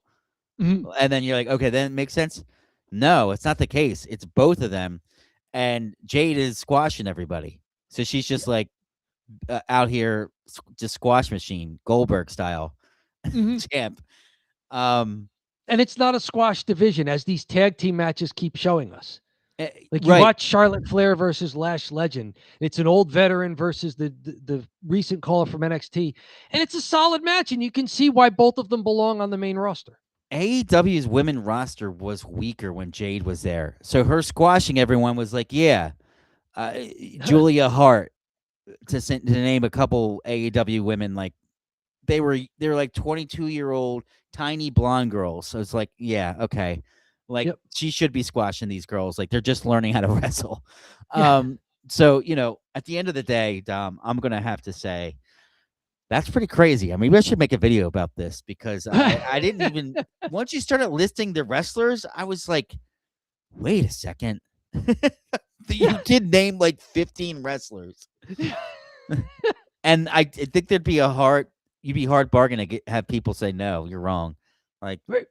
[SPEAKER 1] And then you're like, okay, then it makes sense. No, it's not the case. It's both of them. And Jade is squashing everybody. So she's just like out here, just squash machine, Goldberg style champ.
[SPEAKER 2] And it's not a squash division, as these tag team matches keep showing us. Like you
[SPEAKER 1] right.
[SPEAKER 2] watch Charlotte Flair versus Lash Legend. It's an old veteran versus the recent caller from NXT. And it's a solid match, and you can see why both of them belong on the main roster.
[SPEAKER 1] AEW's women roster was weaker when Jade was there. So her squashing everyone was like, yeah, Julia Hart, to name a couple AEW women, like they were like 22-year-old tiny blonde girls. So it's like, yeah, okay. Like she should be squashing these girls. Like they're just learning how to wrestle.
[SPEAKER 2] Yeah.
[SPEAKER 1] So, at the end of the day, Dom, I'm gonna have to say that's pretty crazy. I mean, we should make a video about this because I didn't even once you started listing the wrestlers, I was like, wait a second. You did name like 15 wrestlers. And I think you'd be hard bargain to have people say no, you're wrong. Like,
[SPEAKER 2] Right.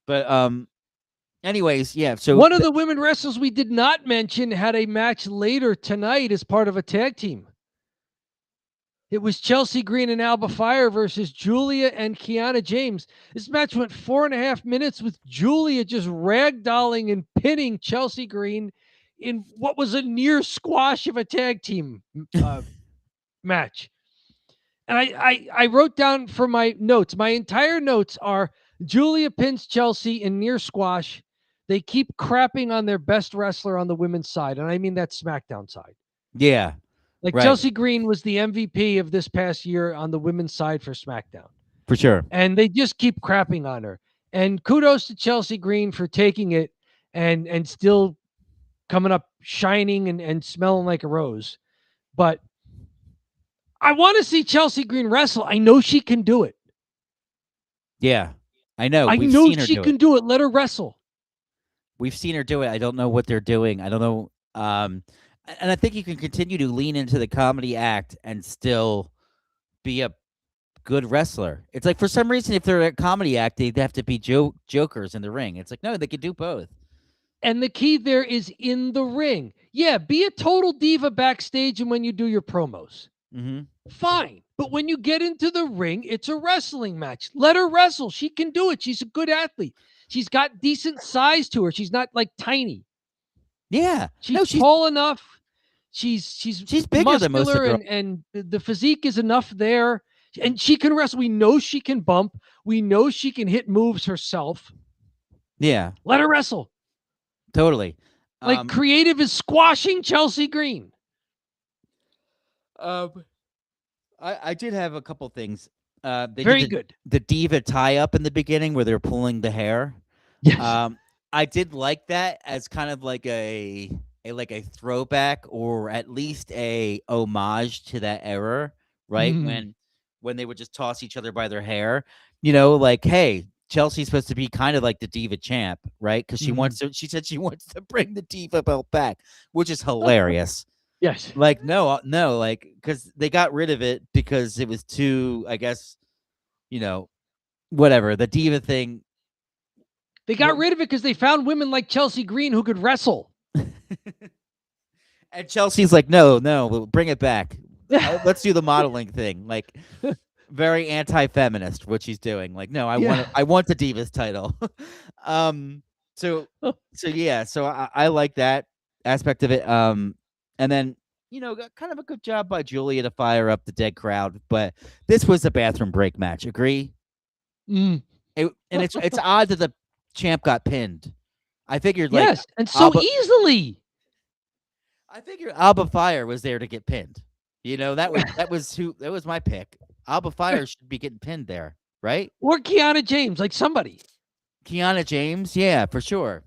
[SPEAKER 1] but anyways, yeah. So
[SPEAKER 2] One of the women wrestlers we did not mention had a match later tonight as part of a tag team. It was Chelsea Green and Alba Fire versus Julia and Kiana James. This match went 4.5 minutes with Julia just ragdolling and pinning Chelsea Green in what was a near squash of a tag team match. And I wrote down for my notes. My entire notes are Julia pins Chelsea in near squash. They keep crapping on their best wrestler on the women's side, and I mean that SmackDown side.
[SPEAKER 1] yeah,
[SPEAKER 2] Like
[SPEAKER 1] right,
[SPEAKER 2] Chelsea Green was the MVP of this past year on the women's side for SmackDown.
[SPEAKER 1] for sure.
[SPEAKER 2] And they just keep crapping on her. And kudos to Chelsea Green for taking it and still coming up shining and smelling like a rose. But I want to see Chelsea Green wrestle. I know she can do it.
[SPEAKER 1] Yeah, I know.
[SPEAKER 2] I
[SPEAKER 1] We've
[SPEAKER 2] know
[SPEAKER 1] seen her
[SPEAKER 2] she
[SPEAKER 1] do
[SPEAKER 2] can
[SPEAKER 1] it.
[SPEAKER 2] do it. Let her wrestle.
[SPEAKER 1] We've seen her do it. I don't know what they're doing. I don't know. And I think you can continue to lean into the comedy act and still be a good wrestler. It's like for some reason, if they're a comedy act, they have to be jokers in the ring. It's like no, they could do both.
[SPEAKER 2] And the key there is in the ring. Yeah, be a total diva backstage and when you do your promos.
[SPEAKER 1] Mm-hmm.
[SPEAKER 2] Fine. But when you get into the ring, it's a wrestling match. Let her wrestle. She can do it. She's a good athlete. She's got decent size to her. She's not like tiny.
[SPEAKER 1] Yeah,
[SPEAKER 2] She's
[SPEAKER 1] no, she's
[SPEAKER 2] tall enough. She's
[SPEAKER 1] bigger than most of the
[SPEAKER 2] muscular
[SPEAKER 1] girls.
[SPEAKER 2] and the physique is enough there. And she can wrestle. We know she can bump. We know she can hit moves herself.
[SPEAKER 1] Yeah,
[SPEAKER 2] Let her wrestle.
[SPEAKER 1] totally.
[SPEAKER 2] Like creative is squashing Chelsea Green.
[SPEAKER 1] I did have a couple things. They
[SPEAKER 2] Very
[SPEAKER 1] did
[SPEAKER 2] good.
[SPEAKER 1] the diva tie up in the beginning where they're pulling the hair.
[SPEAKER 2] Yes.
[SPEAKER 1] I did like that as kind of like a throwback or at least a homage to that era, right? When they would just toss each other by their hair, like, hey, Chelsea's supposed to be kind of like the diva champ, right? Because she said she wants to bring the diva belt back, which is hilarious.
[SPEAKER 2] Yes.
[SPEAKER 1] Like, no, like, because they got rid of it because it was too, I guess, whatever. The diva thing.
[SPEAKER 2] They got rid of it because they found women like Chelsea Green who could wrestle.
[SPEAKER 1] And Chelsea's like, no, bring it back. Let's do the modeling thing. Like, very anti-feminist, what she's doing. Like, no, I want the Divas title. So yeah, so I like that aspect of it. And then kind of a good job by Julia to fire up the dead crowd. But this was a bathroom break match. Agree?
[SPEAKER 2] Mm.
[SPEAKER 1] And it's odd that the champ got pinned. I figured like
[SPEAKER 2] yes, and so easily.
[SPEAKER 1] I figured Alba Fire was there to get pinned. That was my pick. Alba Fire should be getting pinned there, right?
[SPEAKER 2] Or Kiana James, like somebody.
[SPEAKER 1] Kiana James, yeah, for sure.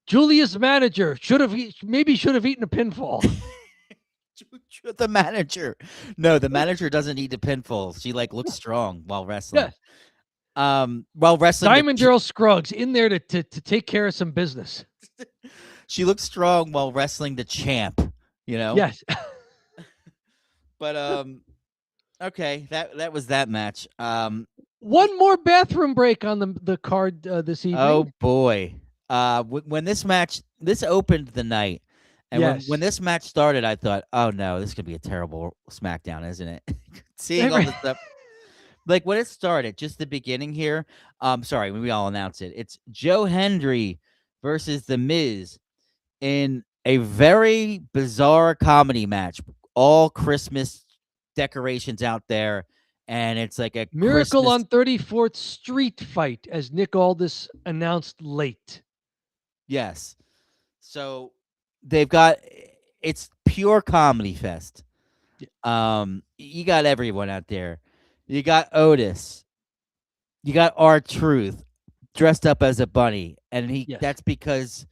[SPEAKER 2] Julia's manager should have eaten a pinfall.
[SPEAKER 1] The manager. No, the manager doesn't need a pinfall. She looks strong while wrestling.
[SPEAKER 2] Yes.
[SPEAKER 1] While wrestling
[SPEAKER 2] Diamond Girl Scruggs in there to take care of some business.
[SPEAKER 1] She looks strong while wrestling the champ,
[SPEAKER 2] Yes.
[SPEAKER 1] But okay, that was that match.
[SPEAKER 2] One more bathroom break on the card this evening.
[SPEAKER 1] Oh boy. When this opened the night, and when this match started, I thought, oh no, this is gonna be a terrible SmackDown, isn't it? Seeing all this stuff. Like when it started, just the beginning here. Sorry, we all announce it. It's Joe Hendry versus The Miz in a very bizarre comedy match. All Christmas decorations out there, and it's like a
[SPEAKER 2] Miracle
[SPEAKER 1] Christmas...
[SPEAKER 2] on 34th Street fight, as Nick Aldis announced late.
[SPEAKER 1] Yes. So they've got it's pure comedy fest. You got everyone out there. You got Otis. You got R-Truth dressed up as a bunny, and that's because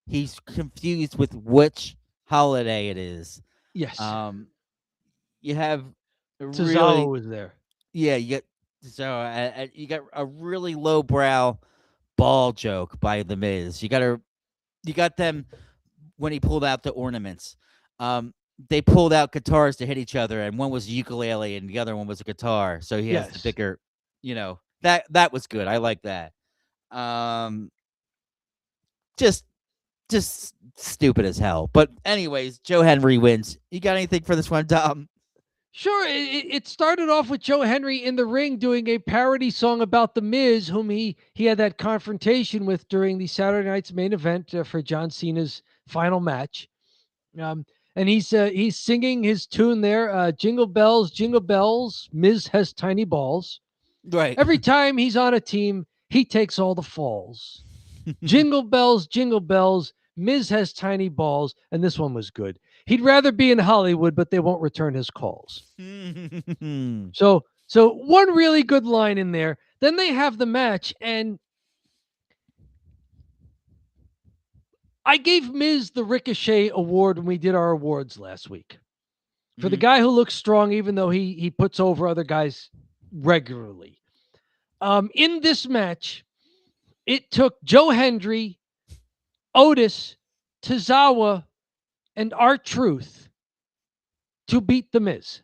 [SPEAKER 1] he's confused with which holiday it is.
[SPEAKER 2] Yes.
[SPEAKER 1] Um, you have a
[SPEAKER 2] Tozawa
[SPEAKER 1] really
[SPEAKER 2] was there.
[SPEAKER 1] yeah, you got a really lowbrow ball joke by the Miz. You got them when he pulled out the ornaments. They pulled out guitars to hit each other, and one was a ukulele and the other one was a guitar. So he has the
[SPEAKER 2] Yes.
[SPEAKER 1] bigger, that was good. I like that. Um, just just stupid as hell. But anyways, Joe Henry wins. You got anything for this one, Dom?
[SPEAKER 2] Sure, it started off with Joe Henry in the ring doing a parody song about The Miz, whom he had that confrontation with during the Saturday night's main event for John Cena's final match. Um, and he's singing his tune there, Jingle Bells, Miz has tiny balls.
[SPEAKER 1] Right.
[SPEAKER 2] Every time he's on a team, he takes all the falls. Jingle bells, Miz has tiny balls, and this one was good. He'd rather be in Hollywood, but they won't return his calls. So one really good line in there. Then they have the match, and I gave Miz the Ricochet Award when we did our awards last week for the guy who looks strong, even though he puts over other guys regularly. In this match, it took Joe Hendry, Otis, Tozawa, and R-Truth to beat The Miz.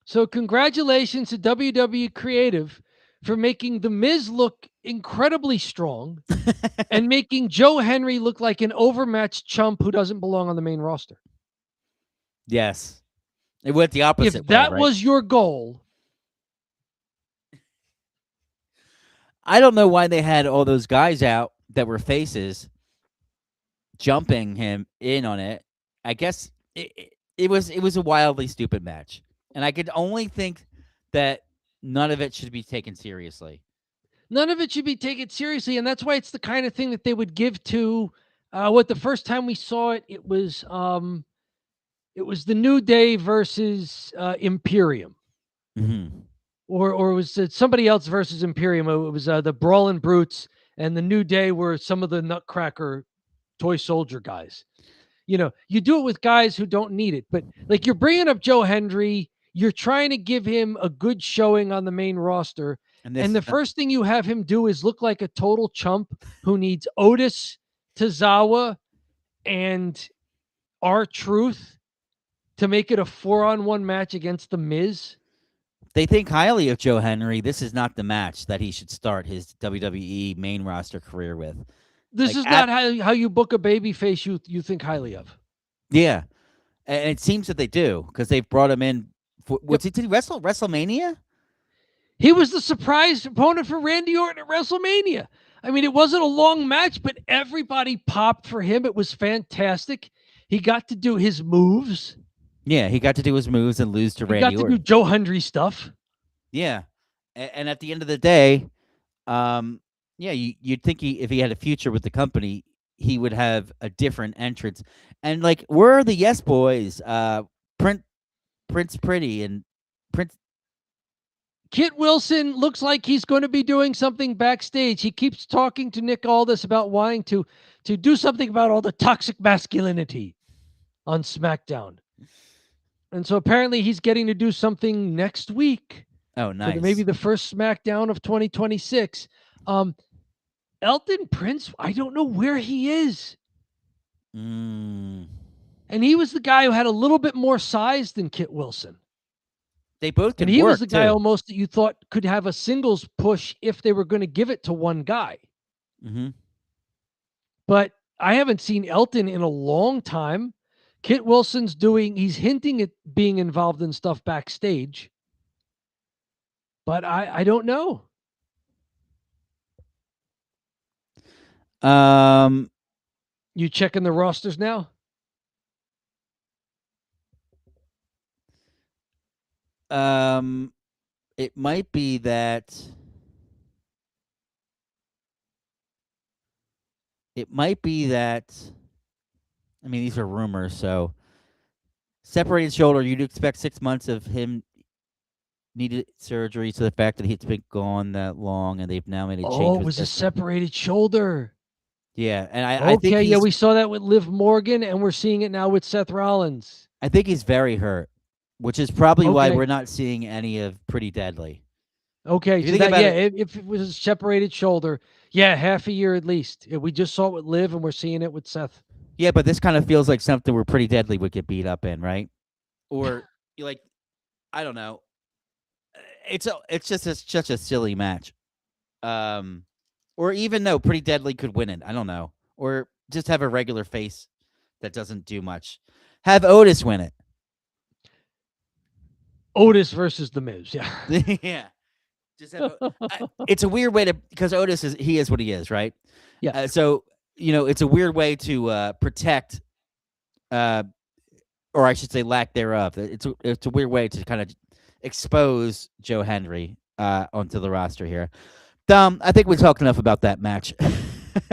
[SPEAKER 2] So congratulations to WWE Creative for making The Miz look incredibly strong and making Joe Henry look like an overmatched chump who doesn't belong on the main roster.
[SPEAKER 1] Yes. It went the opposite
[SPEAKER 2] If
[SPEAKER 1] way,
[SPEAKER 2] that
[SPEAKER 1] right?
[SPEAKER 2] was your goal,
[SPEAKER 1] I don't know why they had all those guys out that were faces jumping him in on it. I guess it was a wildly stupid match, and I could only think that none of it should be taken seriously.
[SPEAKER 2] none of it should be taken seriously, and that's why it's the kind of thing that they would give to what the first time we saw it, it was the New Day versus Imperium.
[SPEAKER 1] Mm-hmm.
[SPEAKER 2] Or was it somebody else versus Imperium? It was the Brawling Brutes and the New Day were some of the Nutcracker toy soldier guys. You do it with guys who don't need it, but like you're bringing up Joe Hendry, you're trying to give him a good showing on the main roster,
[SPEAKER 1] And
[SPEAKER 2] and
[SPEAKER 1] this
[SPEAKER 2] the
[SPEAKER 1] is not,
[SPEAKER 2] first thing you have him do is look like a total chump who needs Otis, Tozawa, and R-Truth to make it a 4-on-1 match against The Miz.
[SPEAKER 1] they think highly of Joe Henry. This is not the match that he should start his WWE main roster career with.
[SPEAKER 2] This
[SPEAKER 1] Like
[SPEAKER 2] is
[SPEAKER 1] at
[SPEAKER 2] not how you book a baby face you think highly of.
[SPEAKER 1] yeah, and it seems that they do because they've brought him in.
[SPEAKER 2] Yep.
[SPEAKER 1] Did he wrestle WrestleMania?
[SPEAKER 2] He was the surprise opponent for Randy Orton at WrestleMania. I mean, it wasn't a long match, but everybody popped for him. It was fantastic. He got to do his moves.
[SPEAKER 1] Yeah, he got to do his moves and lose to
[SPEAKER 2] He got
[SPEAKER 1] Randy
[SPEAKER 2] to do
[SPEAKER 1] Orton.
[SPEAKER 2] Joe Hendry stuff.
[SPEAKER 1] Yeah, and at the end of the day, yeah, you'd think if he had a future with the company, he would have a different entrance. And like, where are the Yes Boys? Prince Pretty and Prince.
[SPEAKER 2] Kit Wilson looks like he's going to be doing something backstage. He keeps talking to Nick Aldis about wanting to do something about all the toxic masculinity on SmackDown. And so apparently he's getting to do something next week
[SPEAKER 1] Oh,
[SPEAKER 2] for
[SPEAKER 1] nice.
[SPEAKER 2] maybe the first SmackDown of 2026. Elton Prince, I don't know where he is.
[SPEAKER 1] Mm.
[SPEAKER 2] And he was the guy who had a little bit more size than Kit Wilson.
[SPEAKER 1] They both
[SPEAKER 2] And
[SPEAKER 1] can
[SPEAKER 2] he was
[SPEAKER 1] work
[SPEAKER 2] the guy
[SPEAKER 1] too.
[SPEAKER 2] almost that you thought could have a singles push if they were going to give it to one guy.
[SPEAKER 1] Mm-hmm.
[SPEAKER 2] But I haven't seen Elton in a long time. Kit Wilson's he's hinting at being involved in stuff backstage. But I don't know.
[SPEAKER 1] Um,
[SPEAKER 2] You checking the rosters now?
[SPEAKER 1] um, it might be that. It might be that. I mean, these are rumors, so separated shoulder. You'd expect 6 months of him needed surgery. So the fact that he's been gone that long and they've now made a change
[SPEAKER 2] Oh, it
[SPEAKER 1] with
[SPEAKER 2] was a
[SPEAKER 1] this.
[SPEAKER 2] separated shoulder.
[SPEAKER 1] Yeah, and I think
[SPEAKER 2] Okay, yeah,
[SPEAKER 1] he's
[SPEAKER 2] we saw that with Liv Morgan, and we're seeing it now with Seth Rollins.
[SPEAKER 1] I think he's very hurt, which is probably why
[SPEAKER 2] Okay,
[SPEAKER 1] we're not seeing any of Pretty Deadly.
[SPEAKER 2] okay,
[SPEAKER 1] If you
[SPEAKER 2] so
[SPEAKER 1] think
[SPEAKER 2] that
[SPEAKER 1] about
[SPEAKER 2] yeah,
[SPEAKER 1] it,
[SPEAKER 2] if it was a separated shoulder, yeah, half a year at least. We just saw it with Liv, and we're seeing it with Seth.
[SPEAKER 1] yeah, but this kind of feels like something where Pretty Deadly would get beat up in, right? Or like I don't know. It's just such a silly match. Um, or even no, Pretty Deadly could win it. I don't know. Or just have a regular face that doesn't do much. Have Otis win it.
[SPEAKER 2] Otis versus the Miz, yeah.
[SPEAKER 1] Yeah, just have. It's a weird way to because Otis is what he is, right?
[SPEAKER 2] Yes.
[SPEAKER 1] So it's a weird way to protect, uh, or I should say, lack thereof. It's a weird way to kind of expose Joe Henry onto the roster here. I think we talked enough about that match.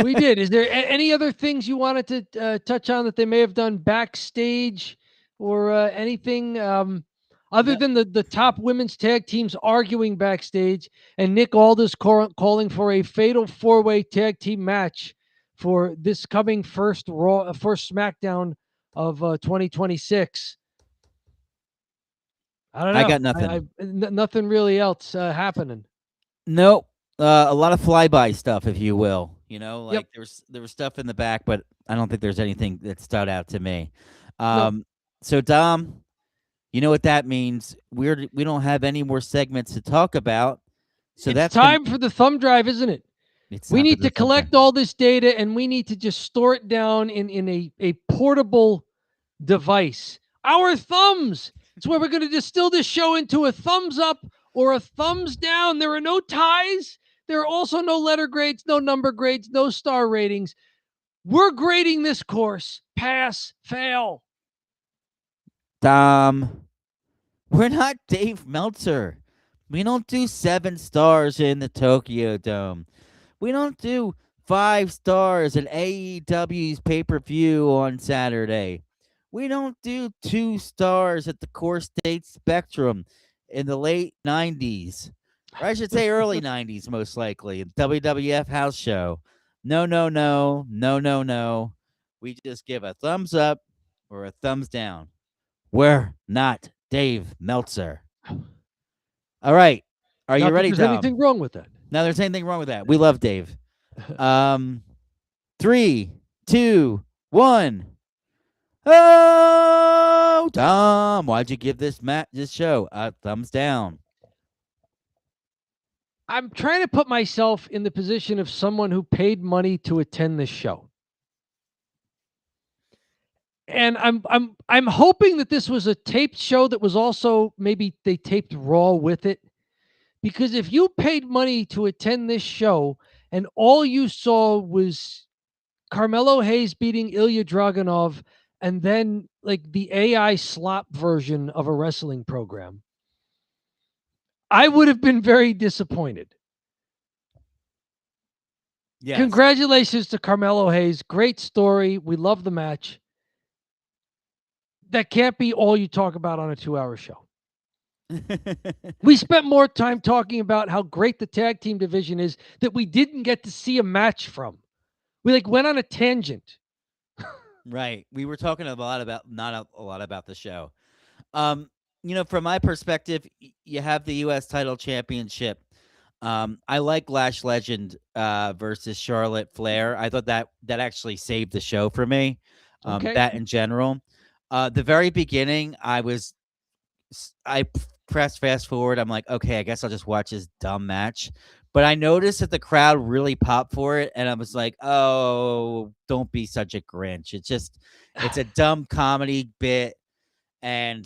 [SPEAKER 2] We did. Is there any other things you wanted to touch on that they may have done backstage or anything other
[SPEAKER 1] No,
[SPEAKER 2] than the top women's tag teams arguing backstage and Nick Aldis calling for a fatal four-way tag team match for this coming first SmackDown of 2026? I don't
[SPEAKER 1] I
[SPEAKER 2] know.
[SPEAKER 1] got nothing.
[SPEAKER 2] Nothing really else happening.
[SPEAKER 1] Nope. A lot of flyby stuff, if you will.
[SPEAKER 2] Yep.
[SPEAKER 1] Like there was stuff in the back, but I don't think there's anything that stood out to me.
[SPEAKER 2] Nope.
[SPEAKER 1] So Dom, you know what that means? We don't have any more segments to talk about. So
[SPEAKER 2] It's
[SPEAKER 1] that's gonna
[SPEAKER 2] time for the thumb drive, isn't it?
[SPEAKER 1] it's
[SPEAKER 2] We
[SPEAKER 1] time for
[SPEAKER 2] need
[SPEAKER 1] the
[SPEAKER 2] to
[SPEAKER 1] thumb drive.
[SPEAKER 2] collect all this data and we need to just store it down in a portable device. Our thumbs. It's where we're going to distill this show into a thumbs up or a thumbs down. There are no ties. There are also no letter grades, no number grades, no star ratings. We're grading this course pass, fail.
[SPEAKER 1] Dom, we're not Dave Meltzer. We don't do 7 stars in the Tokyo Dome. We don't do 5 stars at AEW's pay per view on Saturday. We don't do 2 stars at the Core State Spectrum in the late 90s. Or I should say early 90s, most likely. WWF house show. No, no, no, no, no, no. We just give a thumbs up or a thumbs down. We're not Dave Meltzer. All right. Are you
[SPEAKER 2] Not that
[SPEAKER 1] ready,
[SPEAKER 2] there's
[SPEAKER 1] Tom?
[SPEAKER 2] anything wrong with that.
[SPEAKER 1] Now, there's anything wrong with that. We love Dave. 3, 2, 1. Oh, Tom, why'd you give this show a thumbs down?
[SPEAKER 2] I'm trying to put myself in the position of someone who paid money to attend this show. And I'm hoping that this was a taped show that was also maybe they taped Raw with it. Because if you paid money to attend this show and all you saw was Carmelo Hayes beating Ilya Dragunov and then like the AI slop version of a wrestling program, I would have been very disappointed.
[SPEAKER 1] Yes.
[SPEAKER 2] Congratulations to Carmelo Hayes. Great story. We love the match. That can't be all you talk about on a 2-hour show. We spent more time talking about how great the tag team division is that we didn't get to see a match from. We like went on a tangent.
[SPEAKER 1] Right. We were talking a lot about not a lot about the show. From my perspective, you have the U.S. title championship. I like Lash Legend versus Charlotte Flair. I thought that actually saved the show for me.
[SPEAKER 2] Okay.
[SPEAKER 1] That in general. The very beginning, I pressed fast forward. I'm like, okay, I guess I'll just watch this dumb match. But I noticed that the crowd really popped for it, and I was like, oh, don't be such a Grinch. It's a dumb comedy bit. And,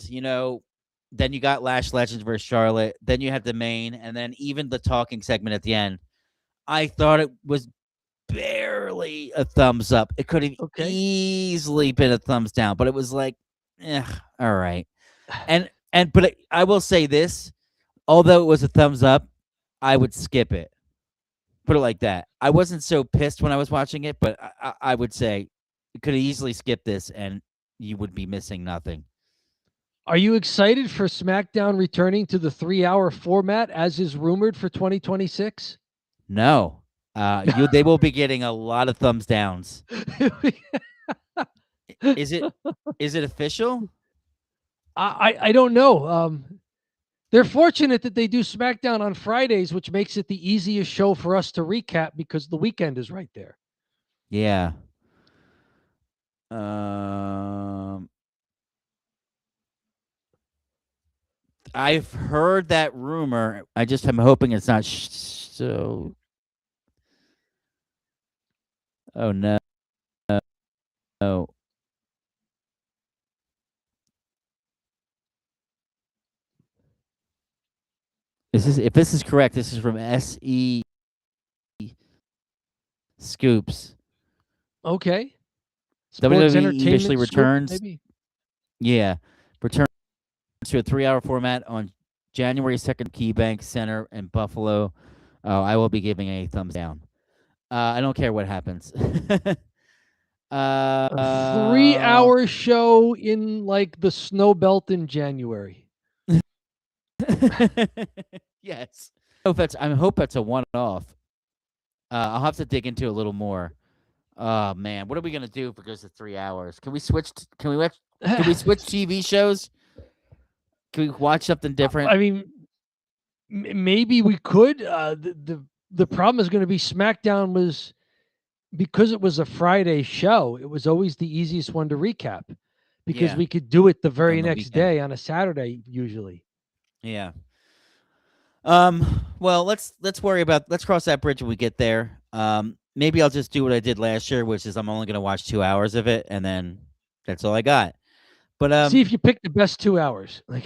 [SPEAKER 1] then you got Lash Legends versus Charlotte. Then you had the main, and then even the talking segment at the end. I thought it was barely a thumbs up. It could have easily been a thumbs down, but it was like, all right. But I will say this, although it was a thumbs up, I would skip it. Put it like that. I wasn't so pissed when I was watching it, but I would say you could have easily skipped this and you would be missing nothing.
[SPEAKER 2] Are you excited for SmackDown returning to the 3-hour format as is rumored for 2026?
[SPEAKER 1] No, They will be getting a lot of thumbs downs. Is it official?
[SPEAKER 2] I don't know. They're fortunate that they do SmackDown on Fridays, which makes it the easiest show for us to recap because the weekend is right there.
[SPEAKER 1] Yeah. I've heard that rumor. I'm hoping it's not so. Oh no. No. If this is correct, this is from SE Scoops.
[SPEAKER 2] Okay.
[SPEAKER 1] WWE
[SPEAKER 2] Sports entertainment
[SPEAKER 1] eventually
[SPEAKER 2] scoop,
[SPEAKER 1] returns.
[SPEAKER 2] maybe?
[SPEAKER 1] Yeah, returns to a 3-hour format on January 2nd, KeyBank Center in Buffalo. Oh, I will be giving a thumbs down. I don't care what happens.
[SPEAKER 2] A 3-hour show in like the snow belt in January.
[SPEAKER 1] Yes. I hope that's a one-off. I'll have to dig into it a little more. Oh man, what are we gonna do if it goes to 3 hours? Can we switch? Can we switch TV shows? Can we watch something different?
[SPEAKER 2] I mean, maybe we could. The problem is going to be SmackDown was because it was a Friday show. It was always the easiest one to recap because we could do it the very next day on a Saturday usually.
[SPEAKER 1] Yeah. Well, let's cross that bridge when we get there. Maybe I'll just do what I did last year, which is I'm only gonna watch 2 hours of it, and then that's all I got. But
[SPEAKER 2] see if you pick the best 2 hours. Like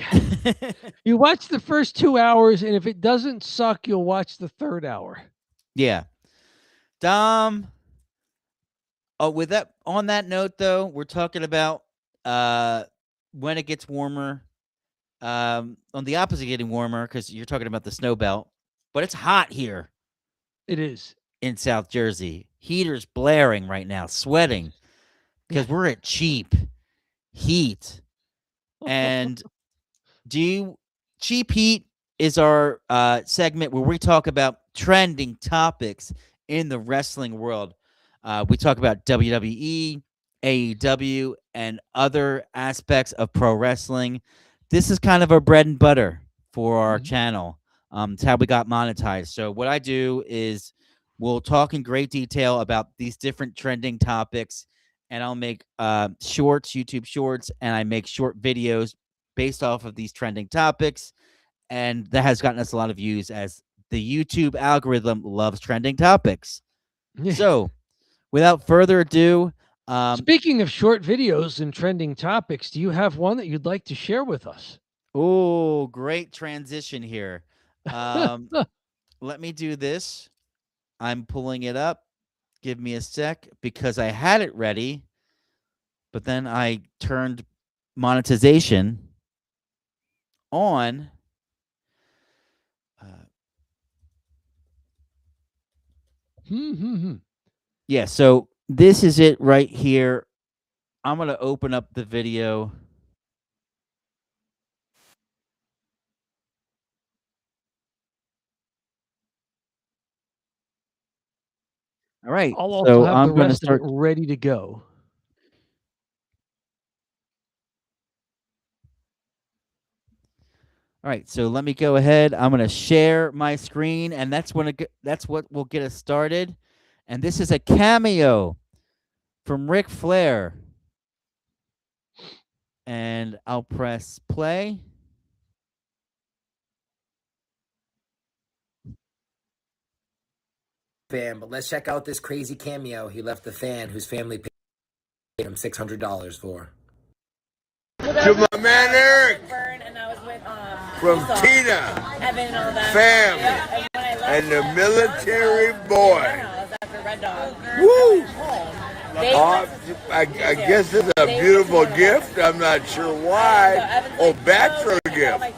[SPEAKER 2] you watch the first 2 hours, and if it doesn't suck, you'll watch the third hour.
[SPEAKER 1] Yeah. Dom. Oh, on that note though, we're talking about when it gets warmer. On the opposite, getting warmer because you're talking about the snow belt, but it's hot here.
[SPEAKER 2] It is
[SPEAKER 1] in South Jersey. Heaters blaring right now, sweating because we're at cheap heat. And cheap heat is our segment where we talk about trending topics in the wrestling world. We talk about WWE, AEW, and other aspects of pro wrestling. This is kind of our bread and butter for our channel. It's how we got monetized. So what I do is we'll talk in great detail about these different trending topics, and I'll make shorts, YouTube shorts, and I make short videos based off of these trending topics. And that has gotten us a lot of views as the YouTube algorithm loves trending topics. So without further ado,
[SPEAKER 2] speaking of short videos and trending topics, do you have one that you'd like to share with us?
[SPEAKER 1] Oh, great transition here. Let me do this. I'm pulling it up. Give me a sec because I had it ready, but then I turned monetization on. Yeah, so this is it right here. I'm going to open up the video. All right.
[SPEAKER 2] I'll also have the rest of it ready to go.
[SPEAKER 1] All right, so let me go ahead. I'm going to share my screen, and that's what will get us started. And this is a cameo from Ric Flair. And I'll press play.
[SPEAKER 3] Fan, but let's check out this crazy cameo he left the fan whose family paid him $600 for.
[SPEAKER 4] To my man Eric
[SPEAKER 5] And I was with,
[SPEAKER 4] from Tina,
[SPEAKER 5] Evan and all that.
[SPEAKER 4] family, and the military boy.
[SPEAKER 5] Woo!
[SPEAKER 4] I guess it's a beautiful gift. I'm not sure why. Oh, bachelor gift.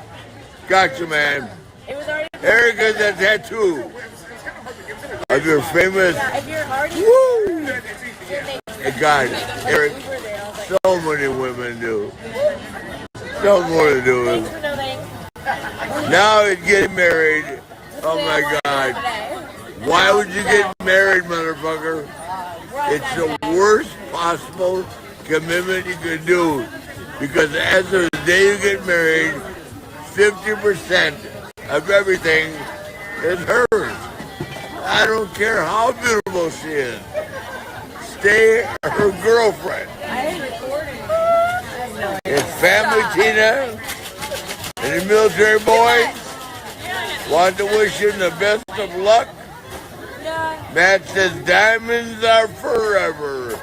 [SPEAKER 4] Gotcha, man. Eric has a tattoo of your famous. Woo! God, Eric. So many women do. So more to do. Now he's getting married. Oh my God. Why would you get married, motherfucker? It's the worst possible commitment you could do. Because as of the day you get married, 50% of everything is hers. I don't care how beautiful she is. Stay her girlfriend. It's family, Tina, and the military boys. Want to wish him the best of luck. Matt says diamonds are forever,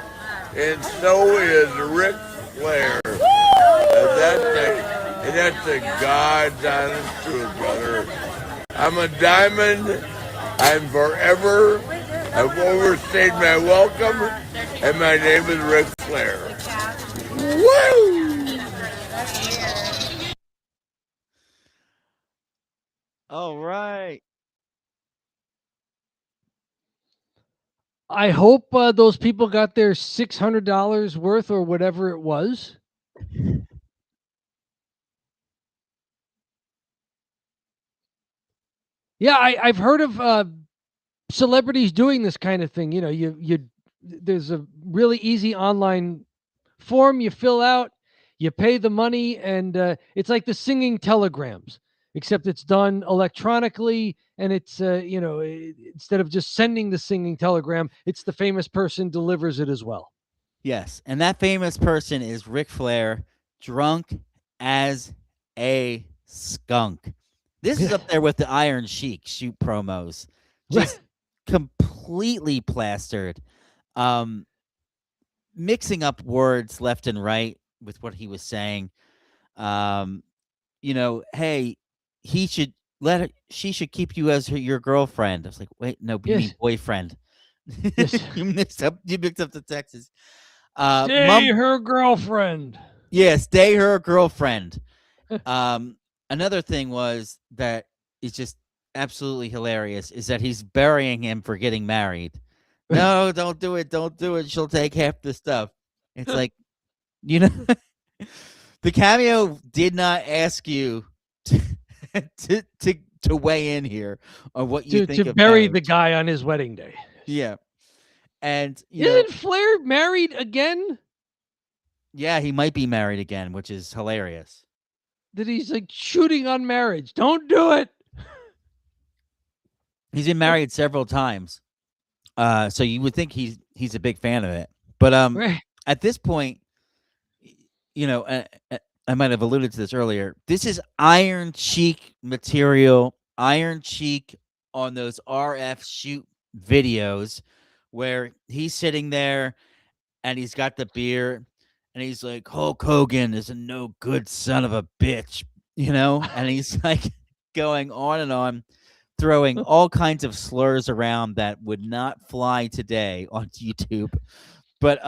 [SPEAKER 4] and so is Ric Flair. And that's the God's honest truth, brother. I'm a diamond. I'm forever. I've overstayed my welcome, and my name is Ric Flair. Woo!
[SPEAKER 1] All right.
[SPEAKER 2] I hope those people got their $600 worth or whatever it was. Yeah, I've heard of celebrities doing this kind of thing. You know, there's a really easy online form you fill out, you pay the money, and it's like the singing telegrams, except it's done electronically, and it's instead of just sending the singing telegram, it's the famous person delivers it as well.
[SPEAKER 1] Yes, and that famous person is Ric Flair, drunk as a skunk. This is up there with the Iron Sheik shoot promos, just completely plastered, mixing up words left and right with what he was saying. Hey, she should keep you as your girlfriend. I was like, wait, no, you mean boyfriend. You mixed up the Texas.
[SPEAKER 2] Stay her girlfriend.
[SPEAKER 1] Yeah, stay her girlfriend. Another thing was that is just absolutely hilarious is that he's burying him for getting married. No, don't do it. Don't do it. She'll take half the stuff. It's like, the Cameo did not ask you to weigh in here on what you think
[SPEAKER 2] to
[SPEAKER 1] of
[SPEAKER 2] bury
[SPEAKER 1] marriage.
[SPEAKER 2] the guy on his wedding day.
[SPEAKER 1] Yeah. And
[SPEAKER 2] isn't Flair married again?
[SPEAKER 1] Yeah, he might be married again, which is hilarious.
[SPEAKER 2] That he's like shooting on marriage. Don't do it.
[SPEAKER 1] He's been married several times. So you would think he's a big fan of it. But at this point, I might have alluded to this earlier. This is Iron Sheik material, Iron Sheik on those RF shoot videos where he's sitting there and he's got the beer and he's like, Hulk Hogan is a no good son of a bitch, and he's like going on and on, throwing all kinds of slurs around that would not fly today on YouTube, but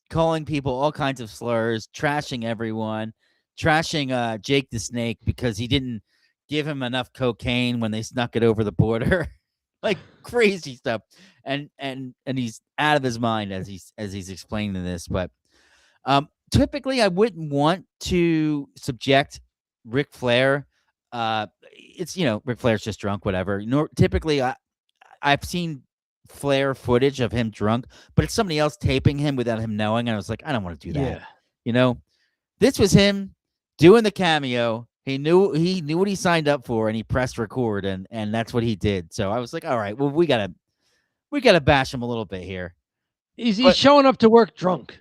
[SPEAKER 1] calling people all kinds of slurs, trashing everyone, trashing Jake the Snake because he didn't give him enough cocaine when they snuck it over the border, like crazy stuff, and he's out of his mind as he's explaining this, but. Typically, I wouldn't want to subject Ric Flair. It's Ric Flair's just drunk, whatever. Typically, I've seen Flair footage of him drunk, but it's somebody else taping him without him knowing. And I was like, I don't want to do that.
[SPEAKER 2] Yeah.
[SPEAKER 1] This was him doing the Cameo. He knew what he signed up for, and he pressed record, and that's what he did. So I was like, all right, well, we gotta bash him a little bit here.
[SPEAKER 2] He's showing up to work drunk.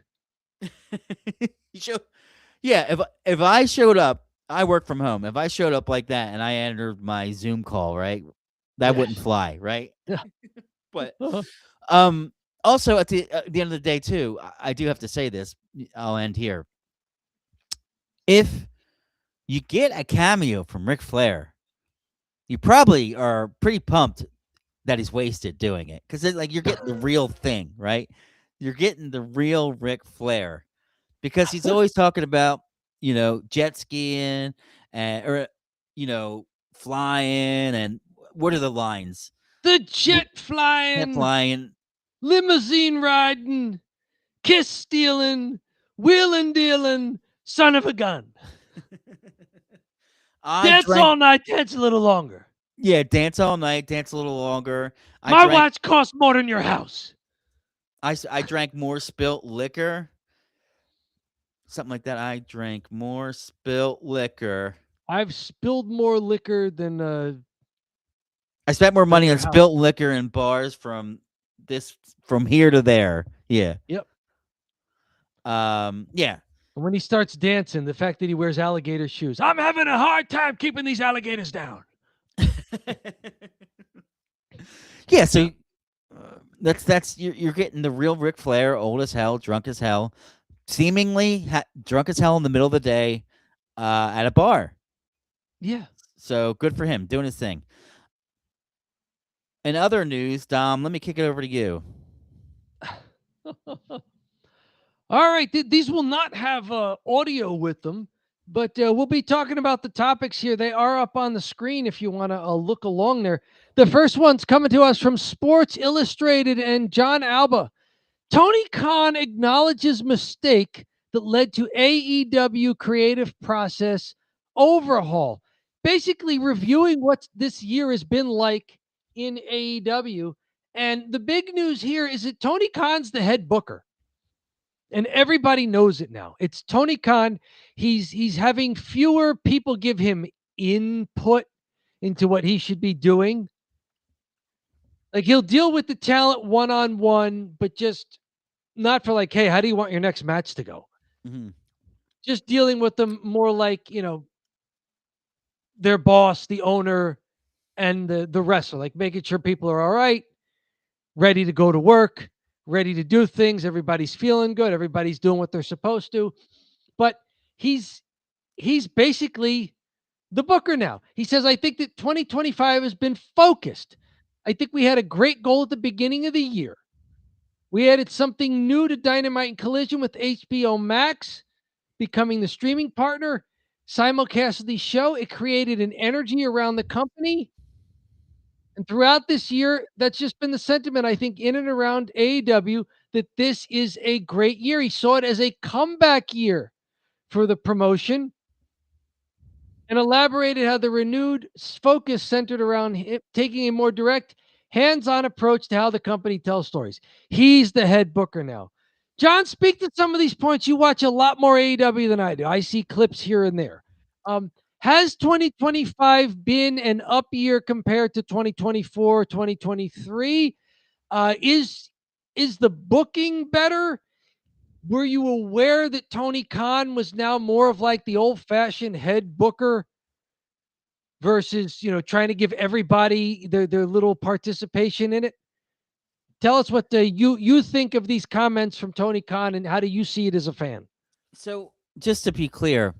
[SPEAKER 1] If I showed up, I work from home. If I showed up like that and I entered my Zoom call, right, that wouldn't fly, right?
[SPEAKER 2] Yeah.
[SPEAKER 1] But also at the end of the day too, I do have to say this. I'll end here. If you get a cameo from Ric Flair, you probably are pretty pumped that he's wasted doing it, because like you're getting the real thing, right? You're getting the real Ric Flair, because he's always talking about jet skiing and flying, and what are the lines?
[SPEAKER 2] The jet flying, limousine riding, kiss stealing, wheeling dealing, son of a gun. That's all night. That's a little longer.
[SPEAKER 1] Yeah, dance all night, dance a little longer.
[SPEAKER 2] My watch costs more than your house.
[SPEAKER 1] I drank more spilt liquor. Something like that. I drank more spilt liquor.
[SPEAKER 2] I've spilled more liquor than
[SPEAKER 1] I spent more money
[SPEAKER 2] your
[SPEAKER 1] on
[SPEAKER 2] house.
[SPEAKER 1] spilt liquor in bars from here to there. Yeah.
[SPEAKER 2] Yep.
[SPEAKER 1] Yeah.
[SPEAKER 2] And when he starts dancing, the fact that he wears alligator shoes, I'm having a hard time keeping these alligators down.
[SPEAKER 1] Yeah, so that's you're getting the real Ric Flair, old as hell, drunk as hell, seemingly drunk as hell in the middle of the day at a bar.
[SPEAKER 2] Yeah.
[SPEAKER 1] So good for him doing his thing. In other news, Dom, let me kick it over to you.
[SPEAKER 2] All right. These will not have audio with them, but we'll be talking about the topics here. They are up on the screen if you want to look along there. The first one's coming to us from Sports Illustrated and John Alba. Tony Khan acknowledges mistake that led to AEW creative process overhaul. Basically reviewing what this year has been like in AEW. And the big news here is that Tony Khan's the head booker. And everybody knows it now. It's Tony Khan. He's having fewer people give him input into what he should be doing. Like he'll deal with the talent one-on-one, but just not for like, hey, how do you want your next match to go?
[SPEAKER 1] Mm-hmm.
[SPEAKER 2] Just dealing with them more like, their boss, the owner, and the wrestler, like making sure people are all right, ready to go to work, ready to do things. Everybody's feeling good. Everybody's doing what they're supposed to. But he's basically the booker now. He says, I think that 2025 has been focused. I think we had a great goal at the beginning of the year. We added something new to Dynamite and Collision with HBO Max becoming the streaming partner, simulcast of the show. It created an energy around the company. And throughout this year, that's just been the sentiment, I think, in and around AEW, that this is a great year. He saw it as a comeback year for the promotion and elaborated how the renewed focus centered around him taking a more direct, hands-on approach to how the company tells stories. He's the head booker now. John, speak to some of these points. You watch a lot more AEW than I do. I see clips here and there. Has 2025 been an up year compared to 2024, 2023? Is the booking better? Were you aware that Tony Khan was now more of like the old-fashioned head booker versus, trying to give everybody their little participation in it? Tell us what you think of these comments from Tony Khan, and how do you see it as a fan?
[SPEAKER 1] So just to be clear,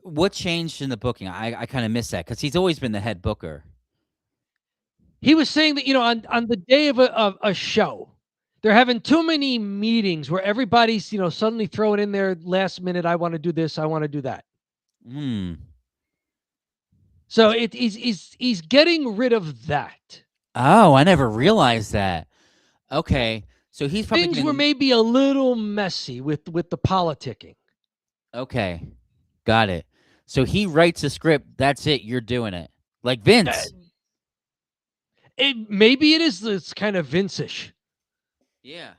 [SPEAKER 1] what changed in the booking? I kind of missed that because he's always been the head booker.
[SPEAKER 2] He was saying that, on the day of a show, they're having too many meetings where everybody's, suddenly throwing in there last minute, I want to do this, I want to do that. So he's getting rid of that.
[SPEAKER 1] Oh, I never realized that. Okay, so he's probably
[SPEAKER 2] Things were maybe a little messy with the politicking.
[SPEAKER 1] Okay, got it. So he writes a script. That's it. You're doing it, like Vince.
[SPEAKER 2] Maybe it's kind of Vince-ish.
[SPEAKER 1] Yeah.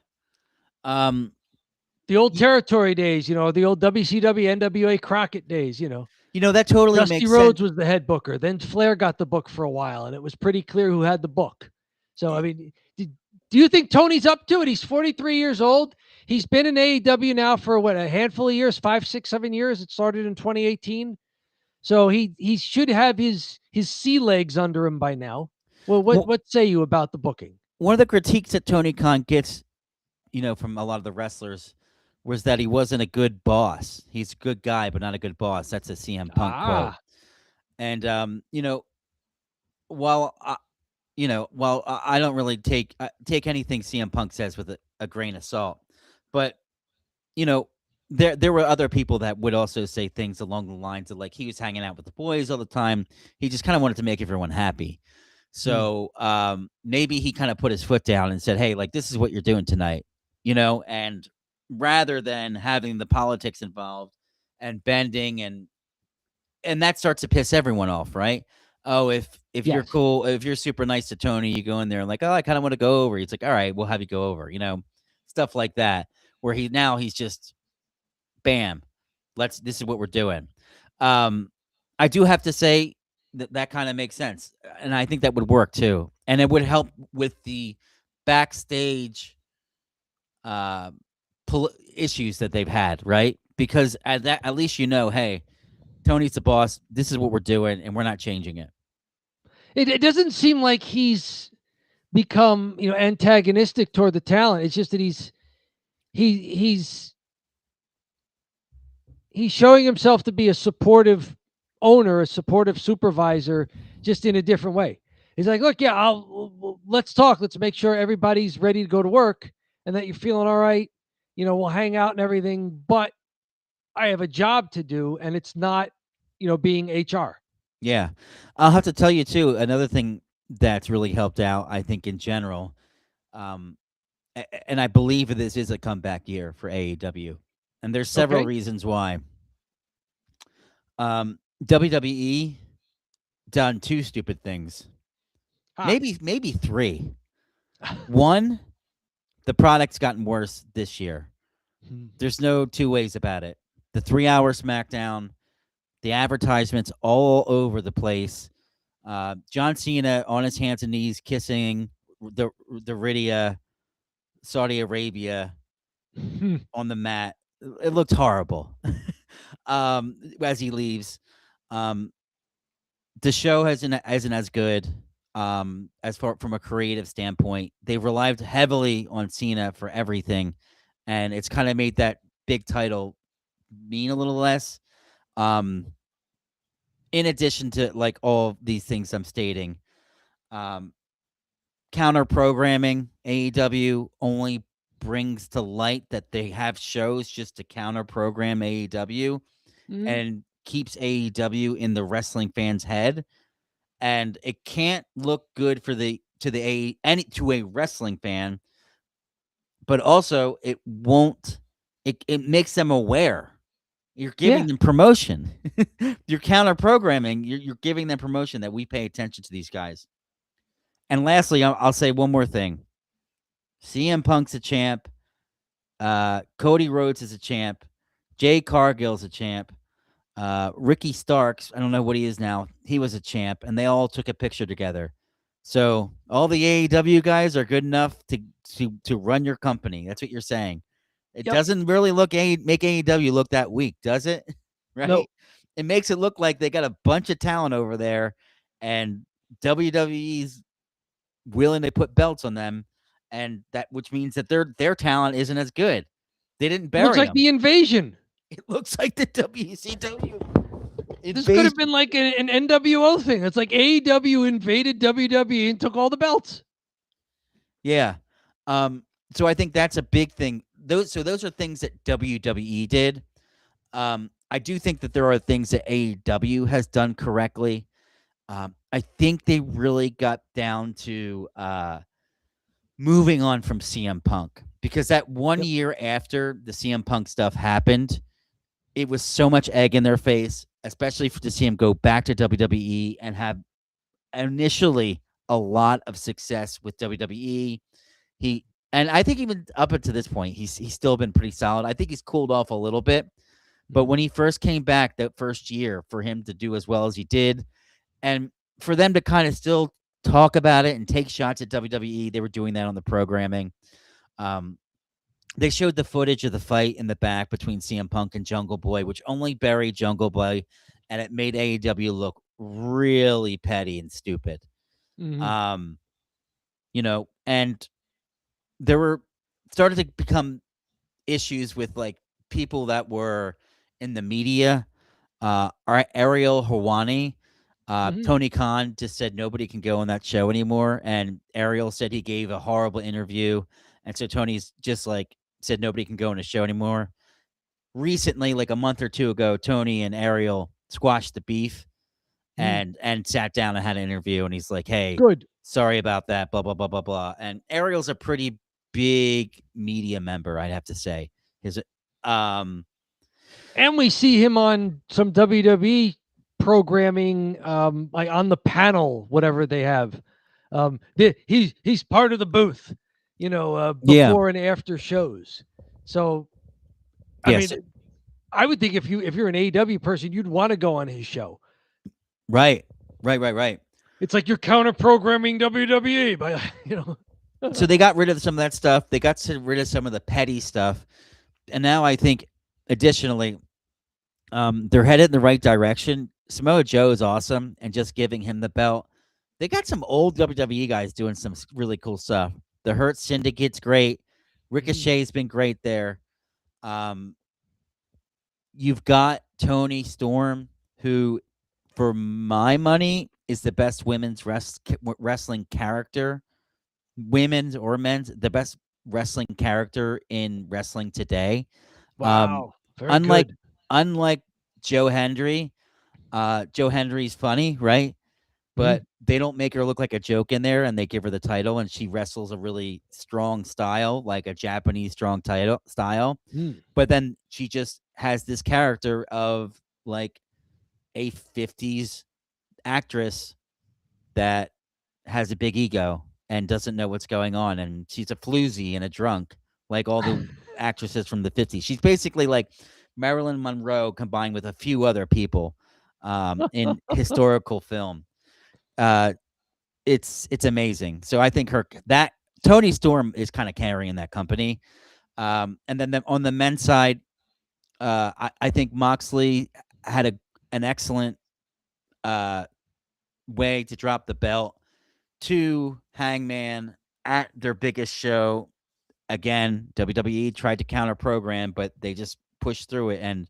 [SPEAKER 2] The old territory days, the old WCW, NWA Crockett days,
[SPEAKER 1] that totally
[SPEAKER 2] Dusty
[SPEAKER 1] makes
[SPEAKER 2] Rhodes
[SPEAKER 1] sense.
[SPEAKER 2] was the head booker. Then Flair got the book for a while, and it was pretty clear who had the book. So, I mean, do you think Tony's up to it? He's 43 years old. He's been in AEW now for a handful of years, 5, 6, 7 years. It started in 2018. So he should have his sea legs under him by now. Well, what say you about the booking?
[SPEAKER 1] One of the critiques that Tony Khan gets, from a lot of the wrestlers, was that he wasn't a good boss. He's a good guy, but not a good boss. That's a CM Punk quote. And while I don't really take anything CM Punk says with a grain of salt, but there were other people that would also say things along the lines of like he was hanging out with the boys all the time. He just kind of wanted to make everyone happy. So maybe he kind of put his foot down and said, hey, like, this is what you're doing tonight, and rather than having the politics involved and bending and that starts to piss everyone off, right? Oh, if you're
[SPEAKER 2] Yes.
[SPEAKER 1] cool, if you're super nice to Tony, you go in there and like, oh, I kind of want to go over. He's like, all right, we'll have you go over. Stuff like that. Where he's just bam, this is what we're doing. I do have to say that kind of makes sense, and I think that would work too, and it would help with the backstage uh issues that they've had, right? Because at least hey, Tony's the boss. This is what we're doing, and we're not changing it.
[SPEAKER 2] It doesn't seem like he's become antagonistic toward the talent. It's just that he's showing himself to be a supportive owner, a supportive supervisor, just in a different way. He's like, look, yeah, let's talk. Let's make sure everybody's ready to go to work and that you're feeling all right. We'll hang out and everything, but I have a job to do, and it's not, being HR.
[SPEAKER 1] Yeah. I'll have to tell you too, another thing that's really helped out, I think, in general, and I believe this is a comeback year for AEW. And there's several reasons why. WWE done two stupid things. Maybe three. One, the product's gotten worse this year. There's no two ways about it. The 3-hour SmackDown, the advertisements all over the place. John Cena on his hands and knees kissing the Rydia, Saudi Arabia on the mat. It looked horrible. As he leaves, the show isn't as good. As far from a creative standpoint, they relied heavily on Cena for everything, and it's kind of made that big title mean a little less. In addition to like all these things I'm stating, counter programming, AEW only brings to light that they have shows just to counter program AEW and keeps AEW in the wrestling fans' head. And it can't look good to a wrestling fan, but also it won't. It makes them aware. You're giving them promotion. You're counter programming. You're giving them promotion that we pay attention to these guys. And lastly, I'll say one more thing. CM Punk's a champ. Cody Rhodes is a champ. Jay Cargill's a champ. Ricky Starks, I don't know what he is now. He was a champ, and they all took a picture together. So all the AEW guys are good enough to run your company. That's what you're saying. It doesn't really make AEW look that weak, does it? Right?
[SPEAKER 2] Nope.
[SPEAKER 1] It makes it look like they got a bunch of talent over there, and WWE's willing to put belts on them, and which means that their talent isn't as good. They didn't bury
[SPEAKER 2] It looks like
[SPEAKER 1] them.
[SPEAKER 2] the invasion.
[SPEAKER 1] It looks like the WCW.
[SPEAKER 2] This could have been like an NWO thing. It's like AEW invaded WWE and took all the belts.
[SPEAKER 1] Yeah. So I think that's a big thing. Those are things that WWE did. I do think that there are things that AEW has done correctly. I think they really got down to moving on from CM Punk, because that 1 year after the CM Punk stuff happened, it was so much egg in their face, especially to see him go back to WWE and have initially a lot of success with WWE. And I think even up until this point, he's still been pretty solid. I think he's cooled off a little bit, but when he first came back that first year, for him to do as well as he did, and for them to kind of still talk about it and take shots at WWE, they were doing that on the programming. They showed the footage of the fight in the back between CM Punk and Jungle Boy, which only buried Jungle Boy, and it made AEW look really petty and stupid. And there were started to become issues with like people that were in the media. Ariel Helwani, Tony Khan just said nobody can go on that show anymore, and Ariel said he gave a horrible interview, and so Tony's just like said nobody can go on a show anymore. Recently, like a month or two ago, Tony and Ariel squashed the beef and sat down and had an interview, and he's like, hey,
[SPEAKER 2] good,
[SPEAKER 1] sorry about that, blah blah blah blah blah. And Ariel's a pretty big media member, I'd have to say.
[SPEAKER 2] And we see him on some WWE programming, like on the panel, whatever they have. He's part of the booth,
[SPEAKER 1] Yeah.
[SPEAKER 2] before and after shows. So, I
[SPEAKER 1] Yes.
[SPEAKER 2] mean, I would think if you're an AEW person, you'd want to go on his show.
[SPEAKER 1] Right.
[SPEAKER 2] It's like you're counter programming WWE by
[SPEAKER 1] So they got rid of some of that stuff. They got rid of some of the petty stuff, and now I think, additionally, they're headed in the right direction. Samoa Joe is awesome, and just giving him the belt. They got some old WWE guys doing some really cool stuff. The Hurt Syndicate's great. Ricochet's been great there. You've got Tony Storm, who, for my money, is the best women's wrestling character, women's or men's, the best wrestling character in wrestling today.
[SPEAKER 2] Wow. Very
[SPEAKER 1] Unlike
[SPEAKER 2] good.
[SPEAKER 1] unlike Joe Hendry, Joe Hendry's funny, right? But they don't make her look like a joke in there, and they give her the title, and she wrestles a really strong style, like a Japanese strong style. But then she just has this character of like a 50s actress that has a big ego and doesn't know what's going on, and she's a floozy and a drunk, like all the actresses from the 50s. She's basically like Marilyn Monroe combined with a few other people in historical film. It's amazing. So I think that Tony Storm is kind of carrying that company. And then on the men's side, I think Moxley had an excellent way to drop the belt to Hangman at their biggest show. Again, WWE tried to counter program, but they just pushed through it, and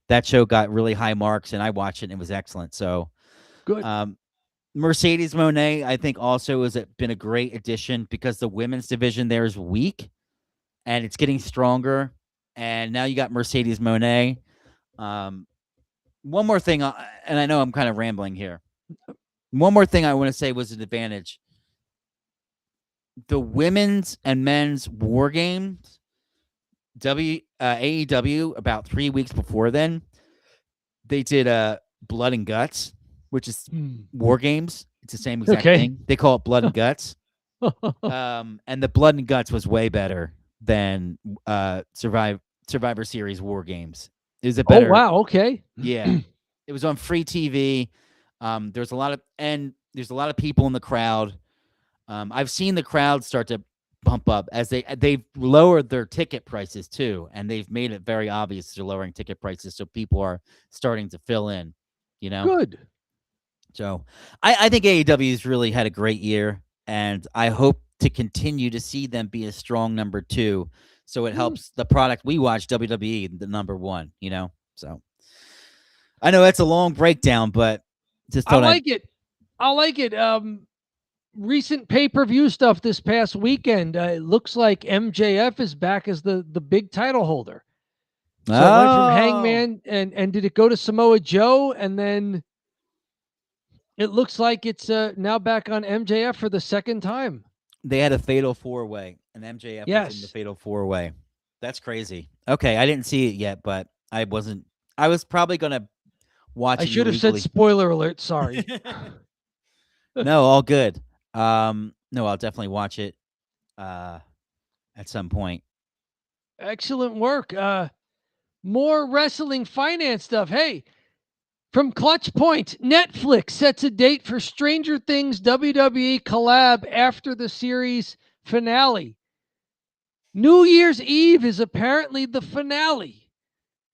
[SPEAKER 1] that show got really high marks, and I watched it, and it was excellent. So
[SPEAKER 2] Good.
[SPEAKER 1] Mercedes Moné, I think, also has been a great addition because the women's division there is weak, and it's getting stronger. And now you got Mercedes Moné. One more thing, and I know I'm kind of rambling here. One more thing I want to say was an advantage. The women's and men's War Games, AEW, about 3 weeks before then, they did Blood and Guts, which is War Games. It's the same exact thing. They call it Blood and Guts. And the Blood and Guts was way better than Survivor Series War Games. It was a better.
[SPEAKER 2] Oh wow! Okay.
[SPEAKER 1] Yeah, it was on free TV. There's a lot of people in the crowd. I've seen the crowd start to bump up as they've lowered their ticket prices too, and they've made it very obvious they're lowering ticket prices, so people are starting to fill in.
[SPEAKER 2] Good.
[SPEAKER 1] So I think AEW's really had a great year, and I hope to continue to see them be a strong number 2. So it helps the product we watch, WWE, the number 1. So I know that's a long breakdown, but just thought
[SPEAKER 2] I like it. Recent pay-per-view stuff this past weekend. It looks like MJF is back as the big title holder. So it went from Hangman, and did it go to Samoa Joe, and then it looks like it's now back on MJF for the second time.
[SPEAKER 1] They had a fatal 4-way, and MJF was in the fatal 4-way. That's crazy. Okay, I didn't see it yet, but I wasn't. I was probably gonna watch.
[SPEAKER 2] I should have
[SPEAKER 1] illegally.
[SPEAKER 2] said spoiler alert. Sorry.
[SPEAKER 1] No, all good. No, I'll definitely watch it at some point.
[SPEAKER 2] Excellent work. More wrestling finance stuff. Hey, from Clutch Point, Netflix sets a date for Stranger Things WWE collab after the series finale. New Year's Eve is apparently the finale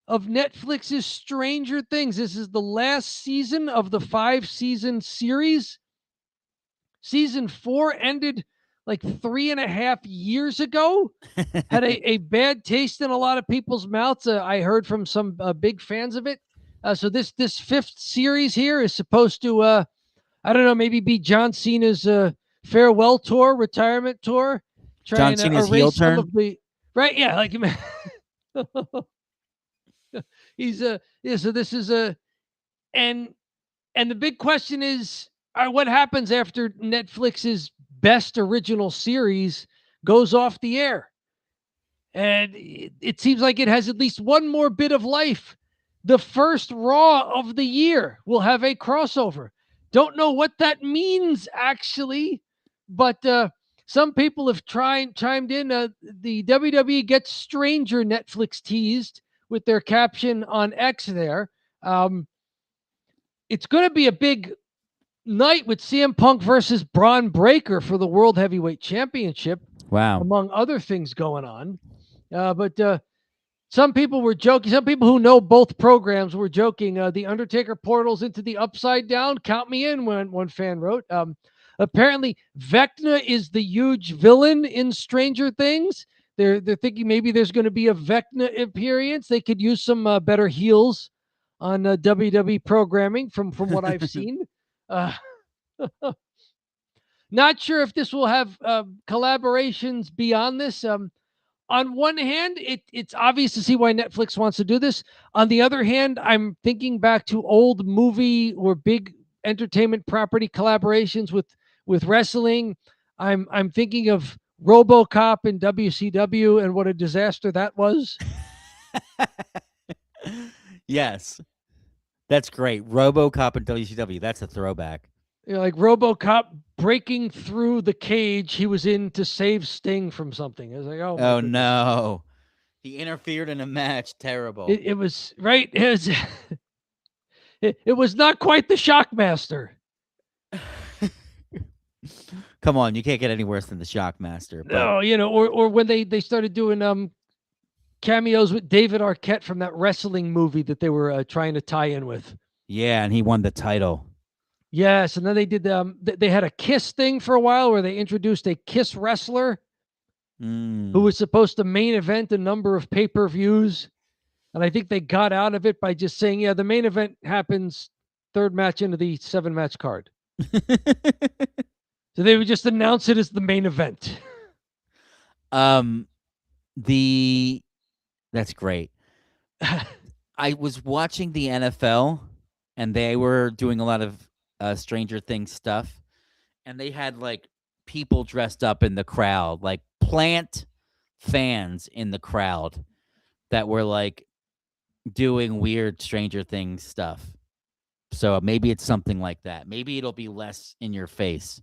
[SPEAKER 2] of Netflix's Stranger Things. This is the last season of the 5-season series. Season 4 ended like 3.5 years ago. Had a bad taste in a lot of people's mouths. I heard from some big fans of it. So this 5th series here is supposed to, I don't know, maybe be John Cena's farewell tour, retirement tour.
[SPEAKER 1] John Cena's heel turn?
[SPEAKER 2] Right, yeah, like he's so this is and the big question is, what happens after Netflix's best original series goes off the air? And it seems like it has at least one more bit of life the first Raw of the year will have a crossover. Don't know what that means, actually, but some people have chimed in. The WWE Gets Stranger Netflix teased with their caption on X there. It's going to be a big night with CM Punk versus Braun Breaker for the World Heavyweight Championship,
[SPEAKER 1] Wow.
[SPEAKER 2] among other things going on. But some people were joking. Some people who know both programs were joking. The Undertaker portals into the Upside Down. Count me in, one fan wrote. Apparently, Vecna is the huge villain in Stranger Things. They're thinking maybe there's going to be a Vecna appearance. They could use some better heels on WWE programming from what I've seen. Not sure if this will have collaborations beyond this. On one hand, it's obvious to see why Netflix wants to do this. On the other hand, I'm thinking back to old movie or big entertainment property collaborations with wrestling. I'm thinking of RoboCop and WCW and what a disaster that was.
[SPEAKER 1] Yes. That's great. RoboCop and WCW. That's a throwback.
[SPEAKER 2] Like RoboCop breaking through the cage he was in to save Sting from something. I was like, oh,
[SPEAKER 1] Oh, no. He interfered in a match. Terrible.
[SPEAKER 2] It was right. It was not quite the Shockmaster.
[SPEAKER 1] Come on, you can't get any worse than the Shockmaster.
[SPEAKER 2] No, or when they started doing cameos with David Arquette from that wrestling movie that they were trying to tie in with.
[SPEAKER 1] Yeah, and he won the title.
[SPEAKER 2] Yes, and then they did they had a Kiss thing for a while where they introduced a Kiss wrestler who was supposed to main event a number of pay-per-views. And I think they got out of it by just saying, yeah, the main event happens third match into the 7-match card. So they would just announce it as the main event.
[SPEAKER 1] That's great. I was watching the NFL and they were doing a lot of Stranger Things stuff, and they had like people dressed up in the crowd, like plant fans in the crowd that were like doing weird Stranger Things stuff. So maybe it's something like that. Maybe it'll be less in your face.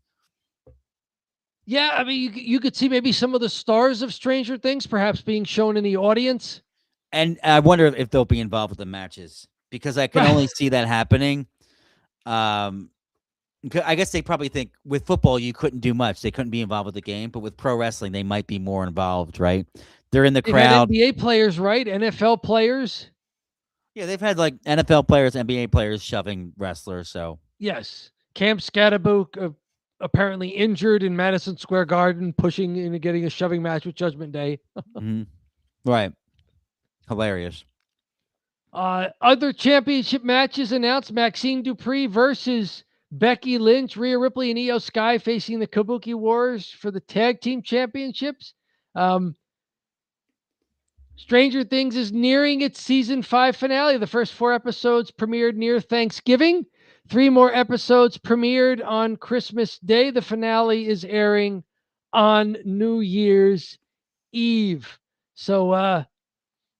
[SPEAKER 2] Yeah, I mean, you could see maybe some of the stars of Stranger Things perhaps being shown in the audience.
[SPEAKER 1] And I wonder if they'll be involved with the matches, because I can only see that happening. I guess they probably think with football you couldn't do much. They couldn't be involved with the game, but with pro wrestling they might be more involved, right? They're in the crowd.
[SPEAKER 2] NBA players, right? NFL players.
[SPEAKER 1] Yeah, they've had like NFL players, NBA players shoving wrestlers. So
[SPEAKER 2] yes, Cam Scatterbook apparently injured in Madison Square Garden, pushing into getting a shoving match with Judgment Day.
[SPEAKER 1] Right, hilarious.
[SPEAKER 2] Other championship matches announced: Maxine Dupree versus Becky Lynch, Rhea Ripley and Io Sky facing the Kabuki Warriors for the tag team championships. Stranger Things is nearing its season 5 finale. The first 4 episodes premiered near Thanksgiving. 3 more episodes premiered on Christmas Day. The finale is airing on New Year's Eve. So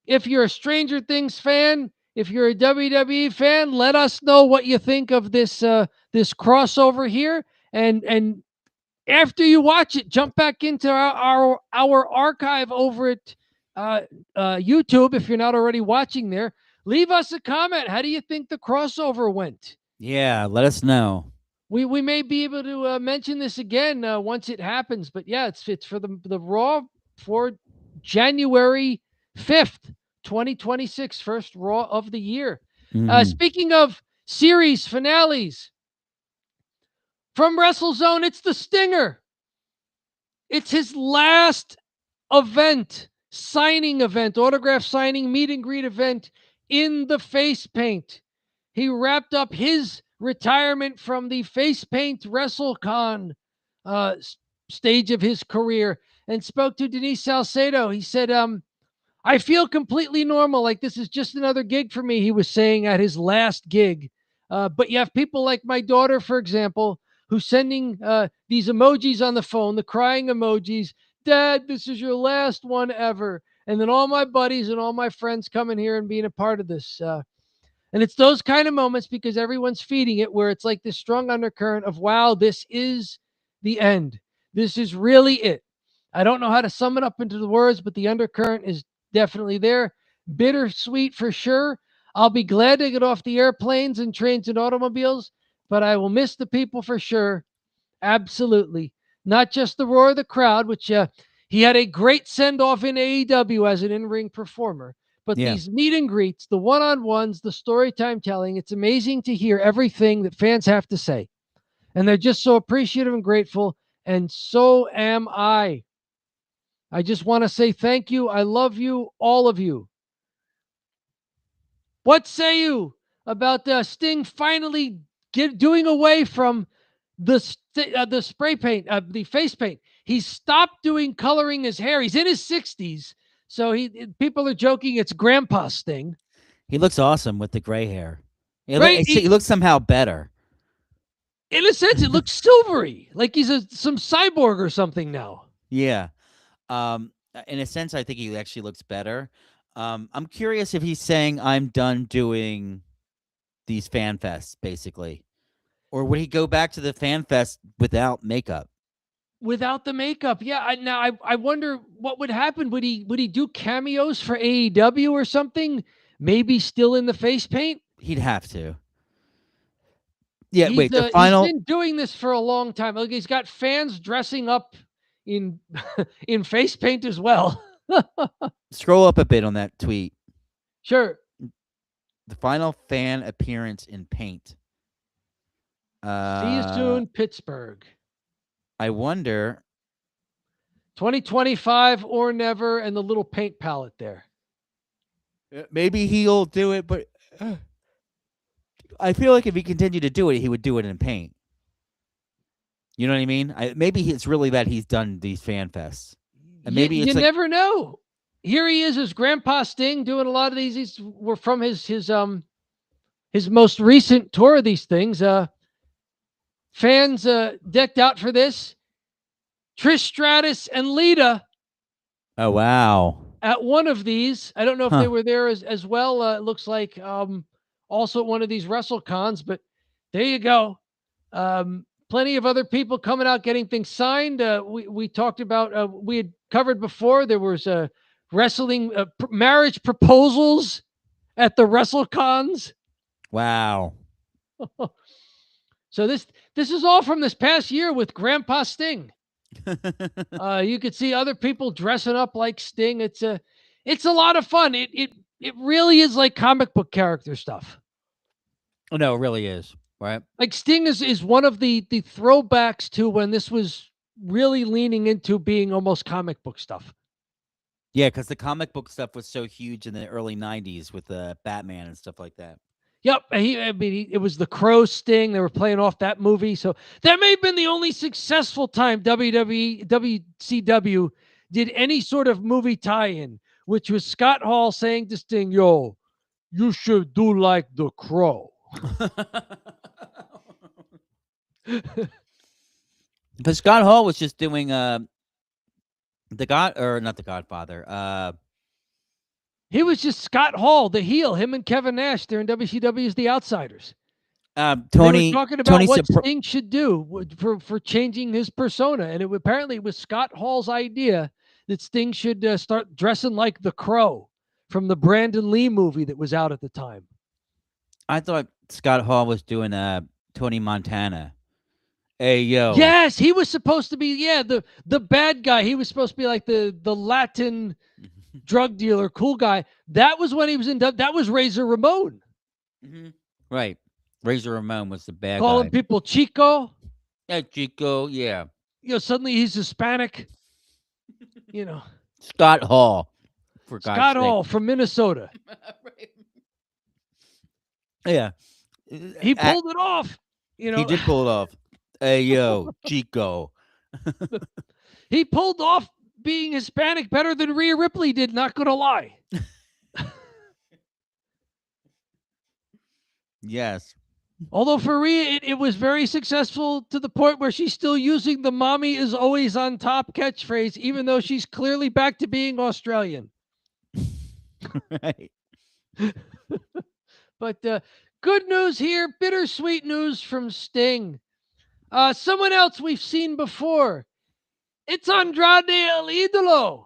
[SPEAKER 2] if you're a Stranger Things fan, if you're a WWE fan, let us know what you think of this this crossover here. And after you watch it, jump back into our archive over at YouTube if you're not already watching there. Leave us a comment. How do you think the crossover went?
[SPEAKER 1] Yeah, let us know.
[SPEAKER 2] We may be able to mention this again once it happens. But yeah, it's for the Raw for January 5th, 2026, first Raw of the year. Speaking of series finales, from WrestleZone, it's the Stinger. It's his last event, signing event, autograph signing, meet and greet event in the face paint. He wrapped up his retirement from the face paint WrestleCon stage of his career and spoke to Denise Salcedo. He said, I feel completely normal. Like this is just another gig for me, he was saying at his last gig. But you have people like my daughter, for example, who's sending these emojis on the phone, the crying emojis. Dad, this is your last one ever. And then all my buddies and all my friends coming here and being a part of this. And it's those kind of moments, because everyone's feeding it, where it's like this strong undercurrent of, wow, this is the end. This is really it. I don't know how to sum it up into the words, but the undercurrent is definitely there. Bittersweet for sure. I'll be glad to get off the airplanes and trains and automobiles, but I will miss the people for sure. Absolutely. Not just the roar of the crowd, which he had a great send-off in AEW as an in-ring performer. But
[SPEAKER 1] Yeah.
[SPEAKER 2] these meet and greets, the one-on-ones, the story time telling, it's amazing to hear everything that fans have to say. And they're just so appreciative and grateful, and so am I. I just want to say thank you. I love you, all of you. What say you about Sting finally doing away from the spray paint, the face paint? He stopped doing coloring his hair. He's in his 60s, so people are joking it's Grandpa Sting.
[SPEAKER 1] He looks awesome with the gray hair.
[SPEAKER 2] Right?
[SPEAKER 1] He looks somehow better.
[SPEAKER 2] In a sense, it looks silvery, like he's some cyborg or something now.
[SPEAKER 1] Yeah. In a sense, I think he actually looks better. I'm curious if he's saying I'm done doing these fan fests, basically, or would he go back to the fan fest without makeup?
[SPEAKER 2] Without the makeup, yeah. I wonder what would happen. Would he do cameos for AEW or something? Maybe still in the face paint.
[SPEAKER 1] He'd have to. Yeah.
[SPEAKER 2] He's,
[SPEAKER 1] wait. The final.
[SPEAKER 2] He's been doing this for a long time. Like, he's got fans dressing up in in face paint as well.
[SPEAKER 1] Scroll up a bit on that tweet.
[SPEAKER 2] Sure.
[SPEAKER 1] The final fan appearance in paint.
[SPEAKER 2] See you soon, Pittsburgh.
[SPEAKER 1] I wonder.
[SPEAKER 2] 2025 or never, and the little paint palette there.
[SPEAKER 1] Maybe he'll do it, but I feel like if he continued to do it, he would do it in paint. You know what I mean? Maybe it's really that he's done these fan fests. And maybe
[SPEAKER 2] you never know. Here he is, his Grandpa Sting, doing a lot of these. These were from his most recent tour of these things. Fans decked out for this. Trish Stratus and Lita.
[SPEAKER 1] Oh, wow.
[SPEAKER 2] At one of these. I don't know if they were there as well. It looks like also at one of these WrestleCons, but there you go. Plenty of other people coming out getting things signed. We talked about, we had covered before, there was wrestling marriage proposals at the WrestleCons.
[SPEAKER 1] Wow.
[SPEAKER 2] So this is all from this past year with Grandpa Sting. You could see other people dressing up like Sting. It's a lot of fun. It really is like comic book character stuff.
[SPEAKER 1] Oh, no, it really is. Right.
[SPEAKER 2] Like Sting is one of the throwbacks to when this was really leaning into being almost comic book stuff.
[SPEAKER 1] Yeah, because the comic book stuff was so huge in the early 90s with Batman and stuff like that.
[SPEAKER 2] Yep. It was the Crow Sting. They were playing off that movie. So that may have been the only successful time WCW did any sort of movie tie-in, which was Scott Hall saying to Sting, "Yo, you should do like the Crow."
[SPEAKER 1] But Scott Hall was just doing not the Godfather.
[SPEAKER 2] He was just Scott Hall, the heel. Him and Kevin Nash. They're in WCW as the Outsiders.
[SPEAKER 1] Tony
[SPEAKER 2] they were talking about what
[SPEAKER 1] Sopra-
[SPEAKER 2] Sting should do for changing his persona, and apparently it was Scott Hall's idea that Sting should start dressing like the Crow from the Brandon Lee movie that was out at the time.
[SPEAKER 1] I thought Scott Hall was doing Tony Montana. Hey, yo.
[SPEAKER 2] Yes, he was supposed to be, the bad guy. He was supposed to be like the Latin drug dealer, cool guy. That was when he was that was Razor Ramon.
[SPEAKER 1] Mm-hmm. Right. Razor Ramon was the bad
[SPEAKER 2] Calling
[SPEAKER 1] guy.
[SPEAKER 2] people Chico.
[SPEAKER 1] Yeah, Chico, yeah.
[SPEAKER 2] Suddenly he's Hispanic.
[SPEAKER 1] Scott Hall.
[SPEAKER 2] Scott Hall from Minnesota.
[SPEAKER 1] Right. Yeah.
[SPEAKER 2] He pulled it off.
[SPEAKER 1] He did pull it off. Hey, yo, Chico.
[SPEAKER 2] He pulled off being Hispanic better than Rhea Ripley did, not gonna lie.
[SPEAKER 1] Yes.
[SPEAKER 2] Although for Rhea, it was very successful to the point where she's still using the "mommy is always on top" catchphrase, even though she's clearly back to being Australian.
[SPEAKER 1] Right.
[SPEAKER 2] But good news here, bittersweet news from Sting. Someone else we've seen before. It's Andrade El Idolo.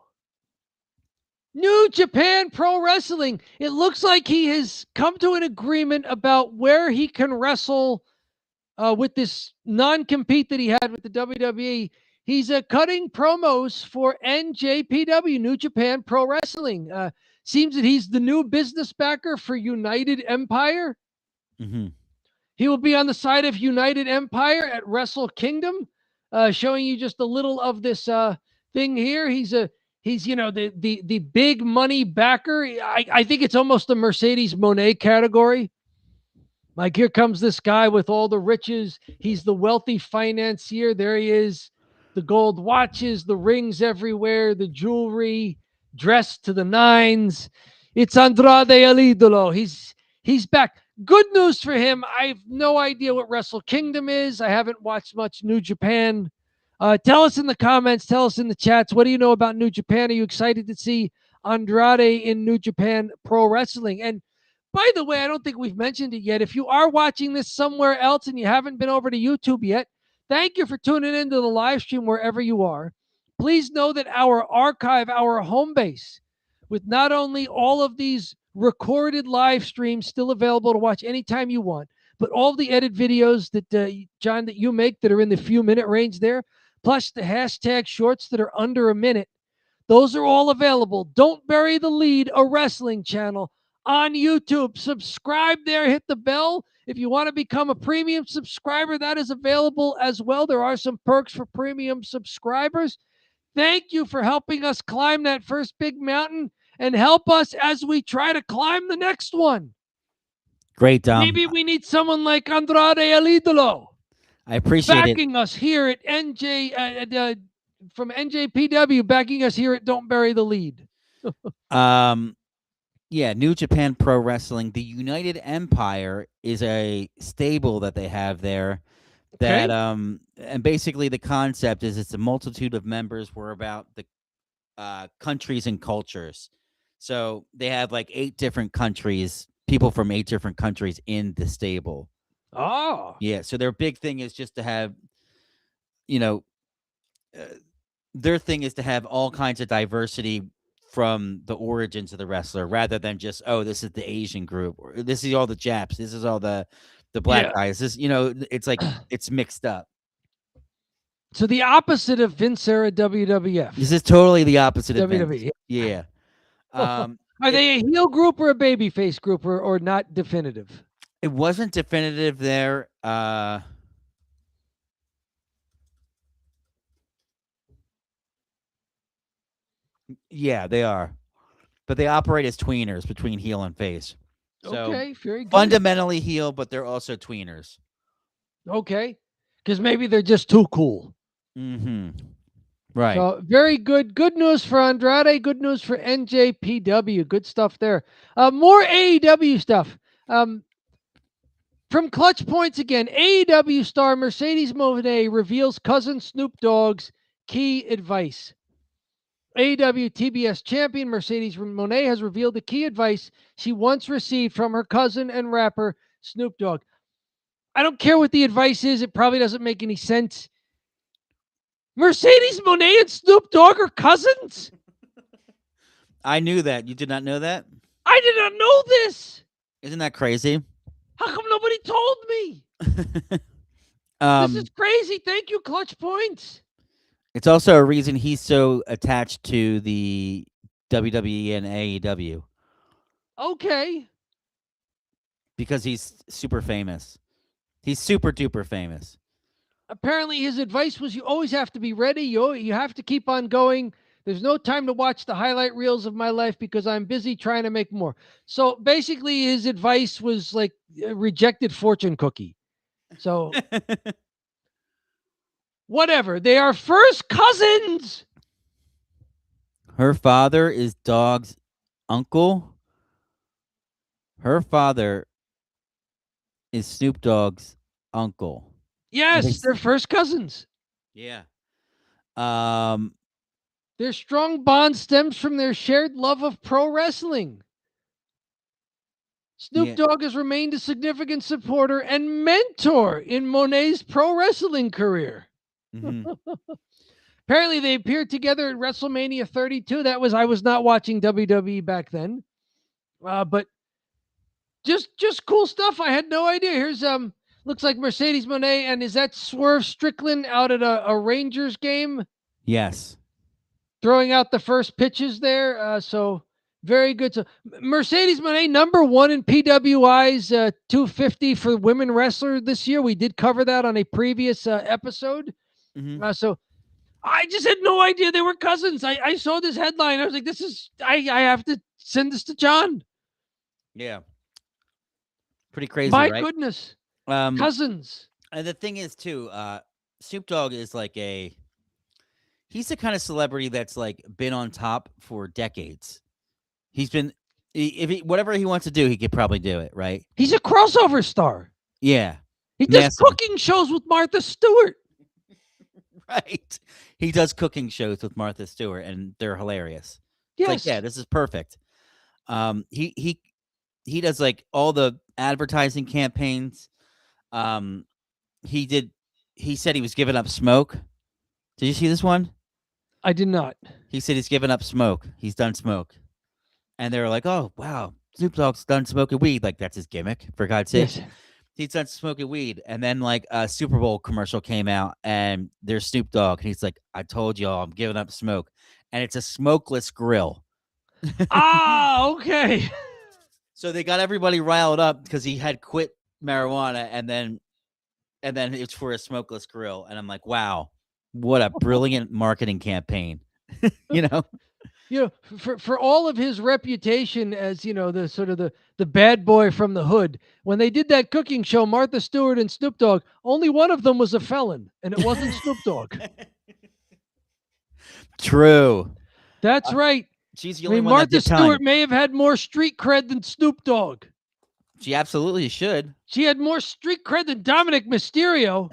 [SPEAKER 2] New Japan Pro Wrestling. It looks like he has come to an agreement about where he can wrestle with this non-compete that he had with the WWE. He's cutting promos for NJPW, New Japan Pro Wrestling. Seems that he's the new business backer for United Empire.
[SPEAKER 1] Mm-hmm.
[SPEAKER 2] He will be on the side of United Empire at Wrestle Kingdom, showing you just a little of this thing here. He's the big money backer. I think it's almost the Mercedes Moné category. Like, here comes this guy with all the riches. He's the wealthy financier. There he is. The gold watches, the rings everywhere, the jewelry, dressed to the nines. It's Andrade El Idolo. He's back. Good news for him. I have no idea what Wrestle Kingdom is. I haven't watched much New Japan. Tell us in the comments. Tell us in the chats. What do you know about New Japan? Are you excited to see Andrade in New Japan Pro Wrestling? And by the way, I don't think we've mentioned it yet. If you are watching this somewhere else and you haven't been over to YouTube yet, thank you for tuning into the live stream wherever you are. Please know that our archive, our home base, with not only all of these recorded live streams still available to watch anytime you want, but all the edit videos that, John, that you make that are in the few minute range there, plus the hashtag shorts that are under a minute, those are all available. Don't Bury the Lead, a wrestling channel on YouTube. Subscribe there, hit the bell. If you want to become a premium subscriber, that is available as well. There are some perks for premium subscribers. Thank you for helping us climb that first big mountain and help us as we try to climb the next one.
[SPEAKER 1] Great, Dom.
[SPEAKER 2] Maybe we need someone like Andrade El Idolo
[SPEAKER 1] I appreciate it.
[SPEAKER 2] backing us here at from NJPW, backing us here at Don't Bury the Lead.
[SPEAKER 1] Yeah, New Japan Pro Wrestling. The United Empire is a stable that they have there. That and basically the concept is it's a multitude of members. We're about the countries and cultures. So they have like 8 different countries, people from 8 different countries in the stable.
[SPEAKER 2] Oh,
[SPEAKER 1] Yeah. So their big thing is just to have, their thing is to have all kinds of diversity from the origins of the wrestler, rather than just, oh, this is the Asian group, or this is all the Japs, this is all the black guys. This, it's like it's mixed up.
[SPEAKER 2] So the opposite of Vince era WWF.
[SPEAKER 1] This is totally the opposite of Vince.
[SPEAKER 2] WWE.
[SPEAKER 1] Yeah.
[SPEAKER 2] Are they a heel group or a babyface group, or not definitive?
[SPEAKER 1] It wasn't definitive there. Yeah, they are. But they operate as tweeners between heel and face. So
[SPEAKER 2] Okay, very good.
[SPEAKER 1] fundamentally heel, but they're also tweeners.
[SPEAKER 2] Okay, because maybe they're just too cool.
[SPEAKER 1] Mm-hmm. Right.
[SPEAKER 2] So very good. Good news for Andrade. Good news for NJPW. Good stuff there. More AEW stuff. From Clutch Points again, AEW star Mercedes Moné reveals cousin Snoop Dogg's key advice. AEW TBS champion Mercedes Moné has revealed the key advice she once received from her cousin and rapper Snoop Dogg. I don't care what the advice is. It probably doesn't make any sense. Mercedes Moné and Snoop Dogg are cousins?
[SPEAKER 1] I knew that. You did not know that?
[SPEAKER 2] I did not know this.
[SPEAKER 1] Isn't that crazy?
[SPEAKER 2] How come nobody told me? This is crazy. Thank you, Clutch Points.
[SPEAKER 1] It's also a reason he's so attached to the WWE and AEW.
[SPEAKER 2] Okay.
[SPEAKER 1] Because he's super famous. He's super duper famous.
[SPEAKER 2] Apparently his advice was you always have to be ready. You have to keep on going. There's no time to watch the highlight reels of my life because I'm busy trying to make more. So basically his advice was like a rejected fortune cookie. So whatever. They are first cousins.
[SPEAKER 1] Her father is Dog's uncle. Her father is Snoop Dogg's uncle.
[SPEAKER 2] Yes, they're first cousins.
[SPEAKER 1] Yeah.
[SPEAKER 2] Their strong bond stems from their shared love of pro wrestling. Snoop
[SPEAKER 1] Yeah.
[SPEAKER 2] Dogg has remained a significant supporter and mentor in Monet's pro wrestling career.
[SPEAKER 1] Mhm.
[SPEAKER 2] Apparently, they appeared together at WrestleMania 32. I was not watching WWE back then, but just cool stuff. I had no idea. Here's looks like Mercedes Moné, and is that Swerve Strickland out at a Rangers game,
[SPEAKER 1] Yes.
[SPEAKER 2] throwing out the first pitches there? So very good. So Mercedes Moné, number 1 in PWI's 250 for women wrestler this year. We did cover that on a previous episode.
[SPEAKER 1] Mhm.
[SPEAKER 2] So I just had no idea they were cousins. I saw this headline. I was like, I have to send this to John.
[SPEAKER 1] Yeah. Pretty crazy,
[SPEAKER 2] My
[SPEAKER 1] right?
[SPEAKER 2] goodness.
[SPEAKER 1] Um,
[SPEAKER 2] Cousins.
[SPEAKER 1] and the thing is, too, Snoop Dogg is like he's the kind of celebrity that's like been on top for decades. He's been, whatever he wants to do, he could probably do it, right?
[SPEAKER 2] He's a crossover star.
[SPEAKER 1] Yeah.
[SPEAKER 2] He does
[SPEAKER 1] Massive.
[SPEAKER 2] cooking shows with Martha Stewart.
[SPEAKER 1] Right. He does cooking shows with Martha Stewart, and they're hilarious.
[SPEAKER 2] Yes.
[SPEAKER 1] It's like, yeah, this is perfect. He does like all the advertising campaigns. He said he was giving up smoke. Did you see this one?
[SPEAKER 2] I did not.
[SPEAKER 1] He said he's given up smoke. He's done smoke. And they were like, oh, wow, Snoop Dogg's done smoking weed. Like, that's his gimmick, for God's sake.
[SPEAKER 2] Yes.
[SPEAKER 1] He's done smoking weed. And then, like, a Super Bowl commercial came out, and there's Snoop Dogg. And he's like, I told y'all I'm giving up smoke. And it's a smokeless grill.
[SPEAKER 2] Okay.
[SPEAKER 1] So they got everybody riled up because he had quit marijuana, and then it's for a smokeless grill. And I'm like, wow, what a brilliant marketing campaign. You know?
[SPEAKER 2] You know, for all of his reputation as, the sort of the bad boy from the hood, when they did that cooking show, Martha Stewart and Snoop Dogg, only one of them was a felon, and it wasn't Snoop Dogg.
[SPEAKER 1] True.
[SPEAKER 2] That's right.
[SPEAKER 1] She's the
[SPEAKER 2] I
[SPEAKER 1] only
[SPEAKER 2] mean,
[SPEAKER 1] one that
[SPEAKER 2] Martha
[SPEAKER 1] did time.
[SPEAKER 2] Stewart may have had more street cred than Snoop Dogg.
[SPEAKER 1] She absolutely should.
[SPEAKER 2] She had more street cred than Dominic Mysterio.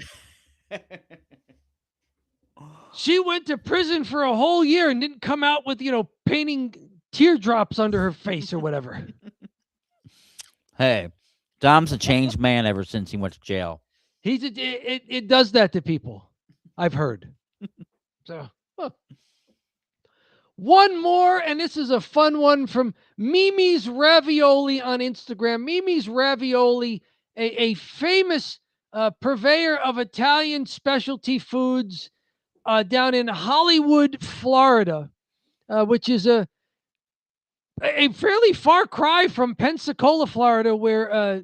[SPEAKER 2] She went to prison for a whole year and didn't come out with, painting teardrops under her face or whatever.
[SPEAKER 1] Hey, Dom's a changed man ever since he went to jail.
[SPEAKER 2] It does that to people, I've heard. So, one more, and this is a fun one from Mimi's Ravioli on Instagram. Mimi's Ravioli, a famous purveyor of Italian specialty foods down in Hollywood, Florida, which is a fairly far cry from Pensacola, Florida, where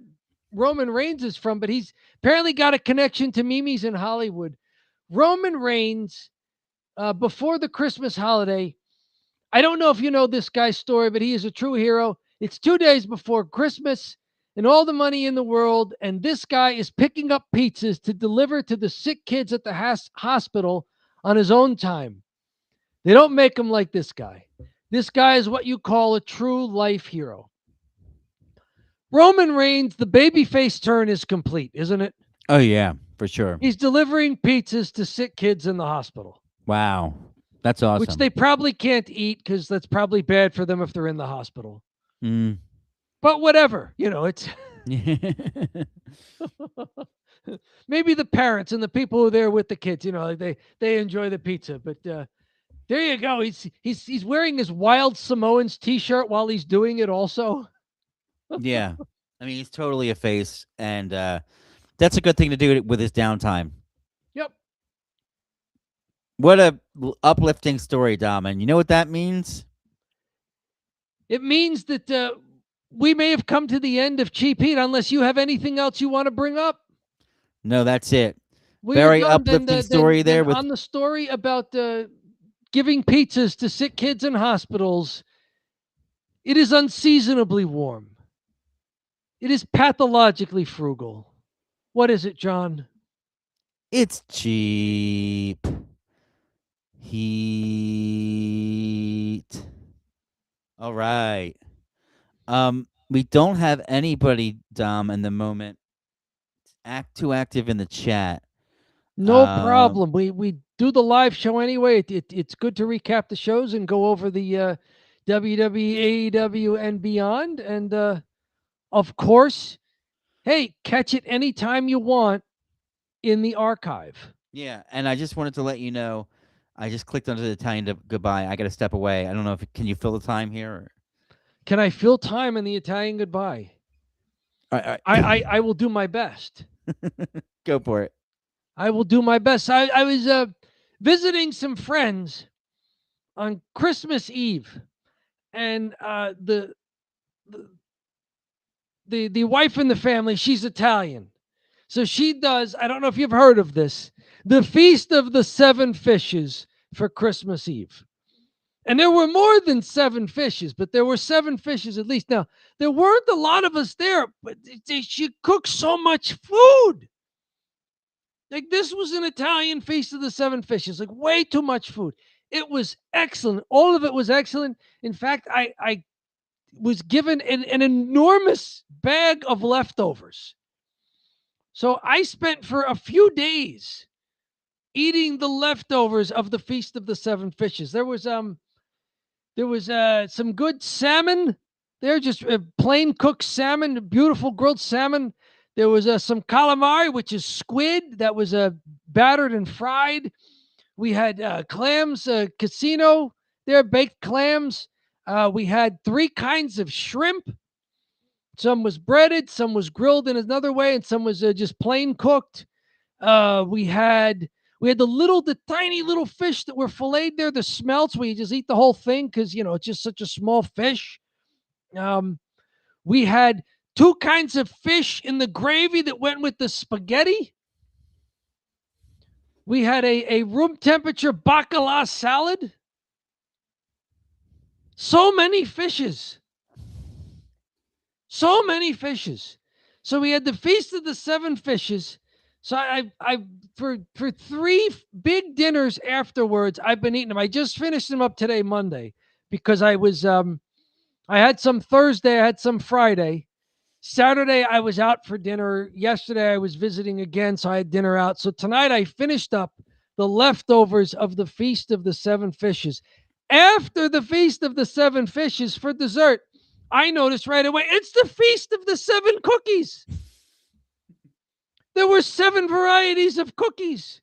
[SPEAKER 2] Roman Reigns is from, but he's apparently got a connection to Mimi's in Hollywood. Roman Reigns, before the Christmas holiday, I don't know if you know this guy's story, but he is a true hero. It's 2 days before Christmas and all the money in the world, and this guy is picking up pizzas to deliver to the sick kids at the hospital on his own time. They don't make him like this guy. This guy is what you call a true life hero. Roman Reigns, the babyface turn is complete, isn't it?
[SPEAKER 1] Oh, yeah, for sure.
[SPEAKER 2] He's delivering pizzas to sick kids in the hospital.
[SPEAKER 1] Wow. That's awesome.
[SPEAKER 2] Which they probably can't eat because that's probably bad for them if they're in the hospital.
[SPEAKER 1] Mm.
[SPEAKER 2] But whatever, it's maybe the parents and the people who are there with the kids, they enjoy the pizza. But there you go. He's wearing his Wild Samoans t-shirt while he's doing it also.
[SPEAKER 1] Yeah. I mean, he's totally a face, and that's a good thing to do with his downtime.
[SPEAKER 2] Yep.
[SPEAKER 1] What a uplifting story, Dom. And you know what that means?
[SPEAKER 2] It means that we may have come to the end of Cheap Heat, unless you have anything else you want to bring up.
[SPEAKER 1] No, that's it.
[SPEAKER 2] We
[SPEAKER 1] Very
[SPEAKER 2] are done.
[SPEAKER 1] uplifting story there. With
[SPEAKER 2] on the story about giving pizzas to sick kids in hospitals, it is unseasonably warm. It is pathologically frugal. What is it, John?
[SPEAKER 1] It's cheap heat. All right. We don't have anybody, Dom, in the moment too active in the chat.
[SPEAKER 2] No problem. We do the live show anyway. It's good to recap the shows and go over the WWE, AEW, and beyond. And Of course, hey, catch it anytime you want in the archive.
[SPEAKER 1] Yeah, and I just wanted to let you know, I just clicked onto the Italian goodbye. I got to step away. I don't know if can you fill the time here? Or...
[SPEAKER 2] Can I fill time in the Italian goodbye?
[SPEAKER 1] All right.
[SPEAKER 2] I will do my best.
[SPEAKER 1] Go for it.
[SPEAKER 2] I will do my best. I was visiting some friends on Christmas Eve, and the wife in the family, she's Italian. So she does, I don't know if you've heard of this, the Feast of the Seven Fishes for Christmas Eve. And there were more than 7 fishes, but there were 7 fishes at least. Now, there weren't a lot of us there, but she cooked so much food. Like, this was an Italian Feast of the 7 Fishes, like way too much food. It was excellent. All of it was excellent. In fact, I was given an enormous bag of leftovers. So I spent for a few days eating the leftovers of the Feast of the 7 Fishes. There was some good salmon there, just plain cooked salmon, beautiful grilled salmon. There was some calamari, which is squid that was battered and fried. We had clams, casino there, baked clams. We had 3 kinds of shrimp. Some was breaded, some was grilled in another way, and some was just plain cooked. We had the tiny little fish that were filleted there, the smelts, where you just eat the whole thing because it's just such a small fish. We had 2 kinds of fish in the gravy that went with the spaghetti. We had a room temperature bacala salad. So many fishes. So many fishes. So we had the Feast of the 7 Fishes. So I for 3 big dinners afterwards, I've been eating them. I just finished them up today, Monday, because I had some Thursday, I had some Friday. Saturday, I was out for dinner. Yesterday, I was visiting again, so I had dinner out. So tonight, I finished up the leftovers of the Feast of the 7 Fishes. After the Feast of the 7 Fishes, for dessert, I noticed right away, it's the Feast of the 7 Cookies. There were 7 varieties of cookies.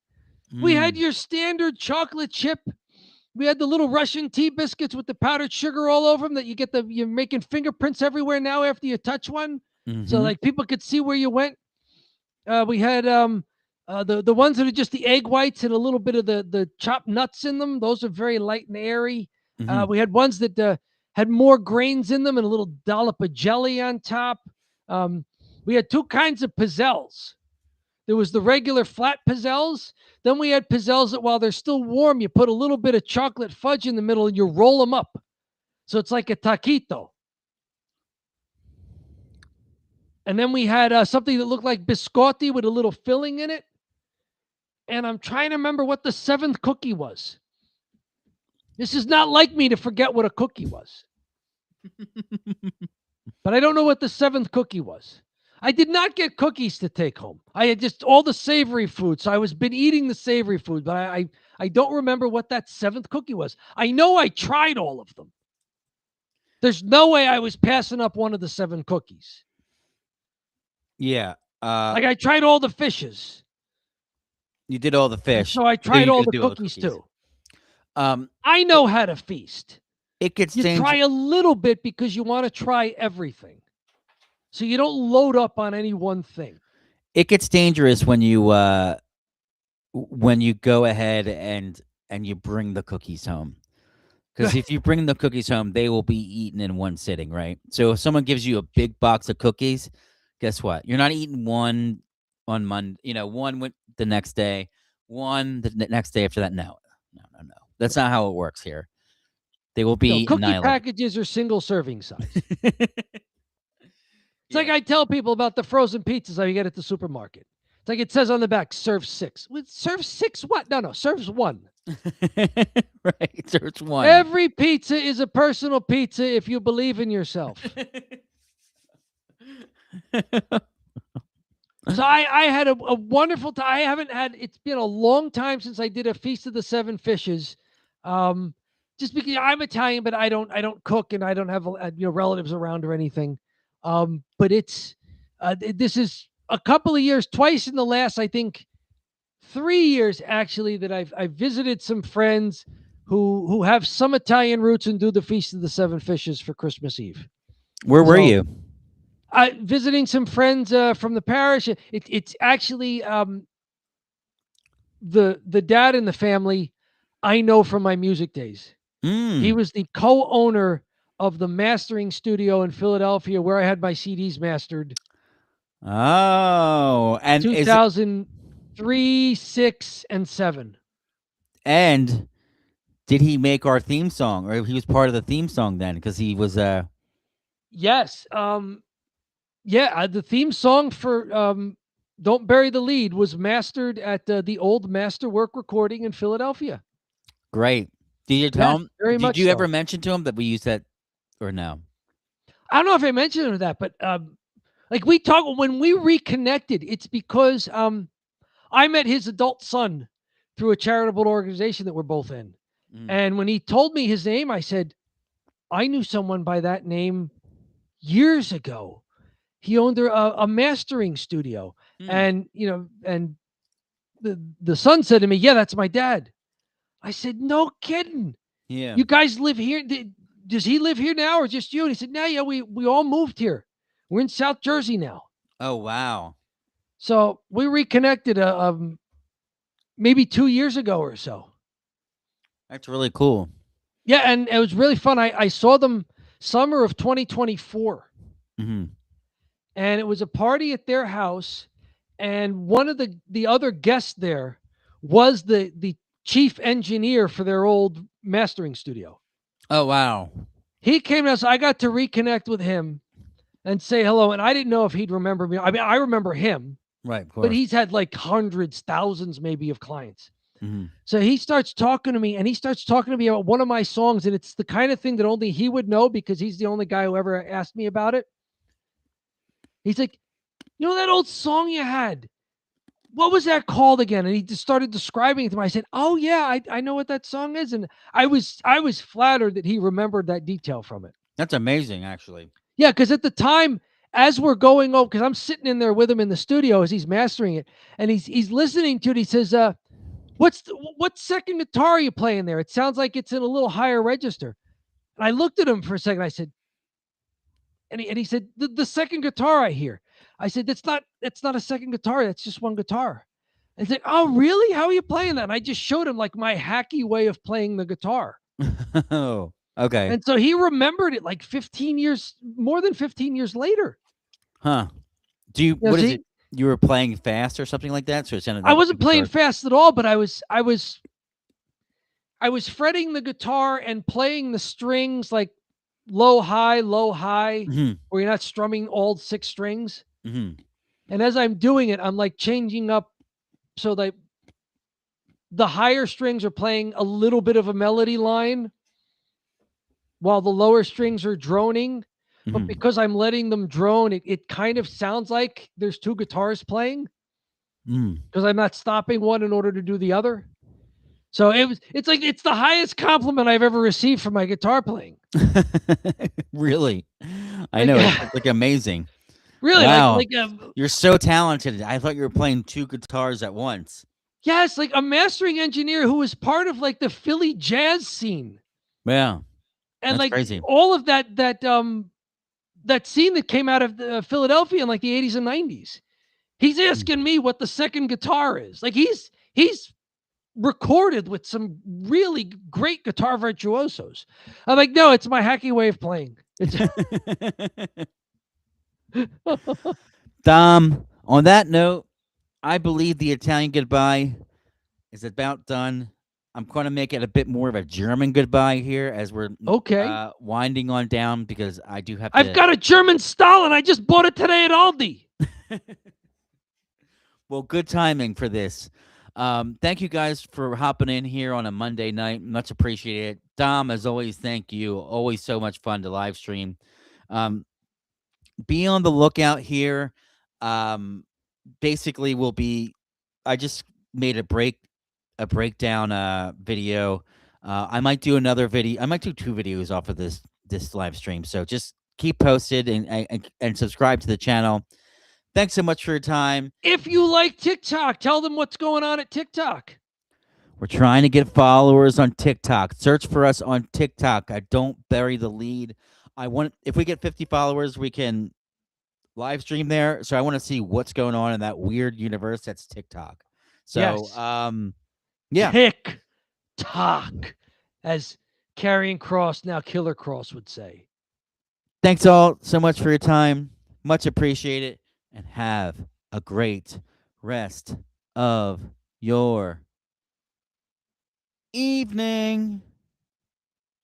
[SPEAKER 2] We had your standard chocolate chip. We had the little Russian tea biscuits with the powdered sugar all over them that you're making fingerprints everywhere now after you touch one.
[SPEAKER 1] Mm-hmm.
[SPEAKER 2] So like people could see where you went. We had the ones that are just the egg whites and a little bit of the chopped nuts in them. Those are very light and airy.
[SPEAKER 1] Mm-hmm.
[SPEAKER 2] We had ones that had more grains in them and a little dollop of jelly on top. We had 2 kinds of pizzelles. There was the regular flat pizzelles. Then we had pizzelles that while they're still warm, you put a little bit of chocolate fudge in the middle and you roll them up. So it's like a taquito. And then we had something that looked like biscotti with a little filling in it. And I'm trying to remember what the 7th cookie was. This is not like me to forget what a cookie was. But I don't know what the 7th cookie was. I did not get cookies to take home. I had just all the savory food. So I was been eating the savory food, but I don't remember what that 7th cookie was. I know I tried all of them. There's no way I was passing up one of the 7 cookies.
[SPEAKER 1] Yeah.
[SPEAKER 2] Like I tried all the fishes.
[SPEAKER 1] You did all the fish.
[SPEAKER 2] So I tried all the cookies too. I know how to feast.
[SPEAKER 1] It gets
[SPEAKER 2] you try a little bit because you want to try everything. So you don't load up on any one thing.
[SPEAKER 1] It gets dangerous when you go ahead and you bring the cookies home. Because if you bring the cookies home, they will be eaten in one sitting, right? So if someone gives you a big box of cookies, guess what? You're not eating one on Monday, one with the next day, one the next day after that. No. That's not how it works here. They will be
[SPEAKER 2] cookie packages are single serving size. It's like I tell people about the frozen pizzas that you get at the supermarket. It's like it says on the back, serve 6. Serve 6 what? No, serves 1.
[SPEAKER 1] Right, serves 1.
[SPEAKER 2] Every pizza is a personal pizza if you believe in yourself. So I had a wonderful time. It's been a long time since I did a Feast of the 7 Fishes. Just because I'm Italian, but I don't cook and I don't have relatives around or anything. But it's this is a couple of years, twice in the last, I think, 3 years actually, that I've visited some friends who have some Italian roots and do the Feast of the Seven Fishes for Christmas Eve.
[SPEAKER 1] Where were
[SPEAKER 2] So,
[SPEAKER 1] you?
[SPEAKER 2] Visiting some friends from the parish. It's actually the dad in the family I know from my music days. He
[SPEAKER 1] Mm.
[SPEAKER 2] was the co-owner of the mastering studio in Philadelphia where I had my CDs mastered.
[SPEAKER 1] Oh, and is it,
[SPEAKER 2] 2003, 6, and 7.
[SPEAKER 1] and did he make our theme song, or he was part of the theme song then? Because he was
[SPEAKER 2] Yes. Yeah, the theme song for Don't Bury the Lead was mastered at the old Masterwork recording in Philadelphia.
[SPEAKER 1] great. Did you
[SPEAKER 2] Yes,
[SPEAKER 1] tell him?
[SPEAKER 2] very
[SPEAKER 1] Did
[SPEAKER 2] much
[SPEAKER 1] you
[SPEAKER 2] so.
[SPEAKER 1] ever mention to him that we used that, or no?
[SPEAKER 2] I don't know if I mentioned that, but like we talk when we reconnected, it's because I met his adult son through a charitable organization that we're both in.
[SPEAKER 1] Mm.
[SPEAKER 2] And when he told me his name, I said, I knew someone by that name years ago. He owned a mastering studio.
[SPEAKER 1] Hmm.
[SPEAKER 2] And, and the son said to me, yeah, that's my dad. I said, no kidding.
[SPEAKER 1] Yeah.
[SPEAKER 2] You guys live here? Does he live here now or just you? And he said, no, yeah, we all moved here. We're in South Jersey now.
[SPEAKER 1] Oh wow.
[SPEAKER 2] So we reconnected maybe 2 years ago or so.
[SPEAKER 1] That's really cool.
[SPEAKER 2] Yeah, and it was really fun. I saw them summer of 2024.
[SPEAKER 1] Mm-hmm.
[SPEAKER 2] And it was a party at their house. And one of the other guests there was the chief engineer for their old mastering studio.
[SPEAKER 1] Oh wow.
[SPEAKER 2] He came to us. I got to reconnect with him and say hello. And I didn't know if he'd remember me. I mean, I remember him,
[SPEAKER 1] Right, of course.
[SPEAKER 2] but he's had like hundreds, thousands maybe of clients.
[SPEAKER 1] Mm-hmm.
[SPEAKER 2] So he starts talking to me, and he starts talking to me about one of my songs. And it's the kind of thing that only he would know because he's the only guy who ever asked me about it. He's like, you know that old song you had? What was that called again? And he just started describing it to me. I said, oh yeah, I know what that song is. And I was flattered that he remembered that detail from it.
[SPEAKER 1] That's amazing, actually.
[SPEAKER 2] Yeah, because at the time, as we're going over, because I'm sitting in there with him in the studio as he's mastering it, and he's listening to it. He says, what second guitar are you playing there? It sounds like it's in a little higher register. And I looked at him for a second. I said, and he said, the second guitar I hear. I said, that's not a second guitar. That's just one guitar. And he's like, oh, really? How are you playing that? And I just showed him like my hacky way of playing the guitar.
[SPEAKER 1] Oh, okay.
[SPEAKER 2] And so he remembered it like 15 years, more than 15 years later.
[SPEAKER 1] Huh. Do you,
[SPEAKER 2] Yeah,
[SPEAKER 1] what is
[SPEAKER 2] see-
[SPEAKER 1] it? You were playing fast or something like that? So it sounded
[SPEAKER 2] I
[SPEAKER 1] like
[SPEAKER 2] wasn't
[SPEAKER 1] the
[SPEAKER 2] playing
[SPEAKER 1] guitar-
[SPEAKER 2] fast at all, but I was fretting the guitar and playing the strings like low, high,
[SPEAKER 1] Mhm,
[SPEAKER 2] where you're not strumming all 6 strings.
[SPEAKER 1] mhm.
[SPEAKER 2] And as I'm doing it, I'm like changing up so that the higher strings are playing a little bit of a melody line while the lower strings are droning. But
[SPEAKER 1] Mhm.
[SPEAKER 2] because I'm letting them drone, it kind of sounds like there's 2 guitars playing
[SPEAKER 1] Mm.
[SPEAKER 2] because I'm not stopping one in order to do the other. So it's the highest compliment I've ever received for my guitar playing.
[SPEAKER 1] Really? I
[SPEAKER 2] Like,
[SPEAKER 1] know. It's like amazing.
[SPEAKER 2] Really,
[SPEAKER 1] Wow.
[SPEAKER 2] like
[SPEAKER 1] You're so talented. I thought you were playing 2 guitars at once.
[SPEAKER 2] yes, like a mastering engineer who was part of like the Philly jazz scene.
[SPEAKER 1] Yeah.
[SPEAKER 2] And
[SPEAKER 1] That's
[SPEAKER 2] like
[SPEAKER 1] crazy.
[SPEAKER 2] all of that scene that came out of Philadelphia in like the 80s and 90s. He's asking me what the second guitar is. Like he's recorded with some really great guitar virtuosos. I'm like, no, it's my hacky way of playing. It's
[SPEAKER 1] Dom, on that note, I believe the Italian goodbye is about done. I'm going to make it a bit more of a German goodbye here as we're
[SPEAKER 2] okay.
[SPEAKER 1] winding on down because I do have to.
[SPEAKER 2] I've got a German Stalin. I just bought it today at Aldi.
[SPEAKER 1] Well, good timing for this. Thank you guys for hopping in here on a Monday night. Much appreciated. Dom, as always, thank you. Always so much fun to live stream. Be on the lookout here. Basically, I just made a breakdown video. I might do another video. I might do 2 videos off of this live stream. So just keep posted and subscribe to the channel. Thanks so much for your time.
[SPEAKER 2] If you like TikTok, tell them what's going on at TikTok.
[SPEAKER 1] We're trying to get followers on TikTok. Search for us on TikTok. I don't bury the lead. If we get 50 followers, we can live stream there. So I want to see what's going on in that weird universe that's TikTok. So,
[SPEAKER 2] Yes.
[SPEAKER 1] yeah.
[SPEAKER 2] TikTok, as Karrion Kross, now Killer Kross, would say.
[SPEAKER 1] Thanks all so much for your time. Much appreciated. And have a great rest of your evening.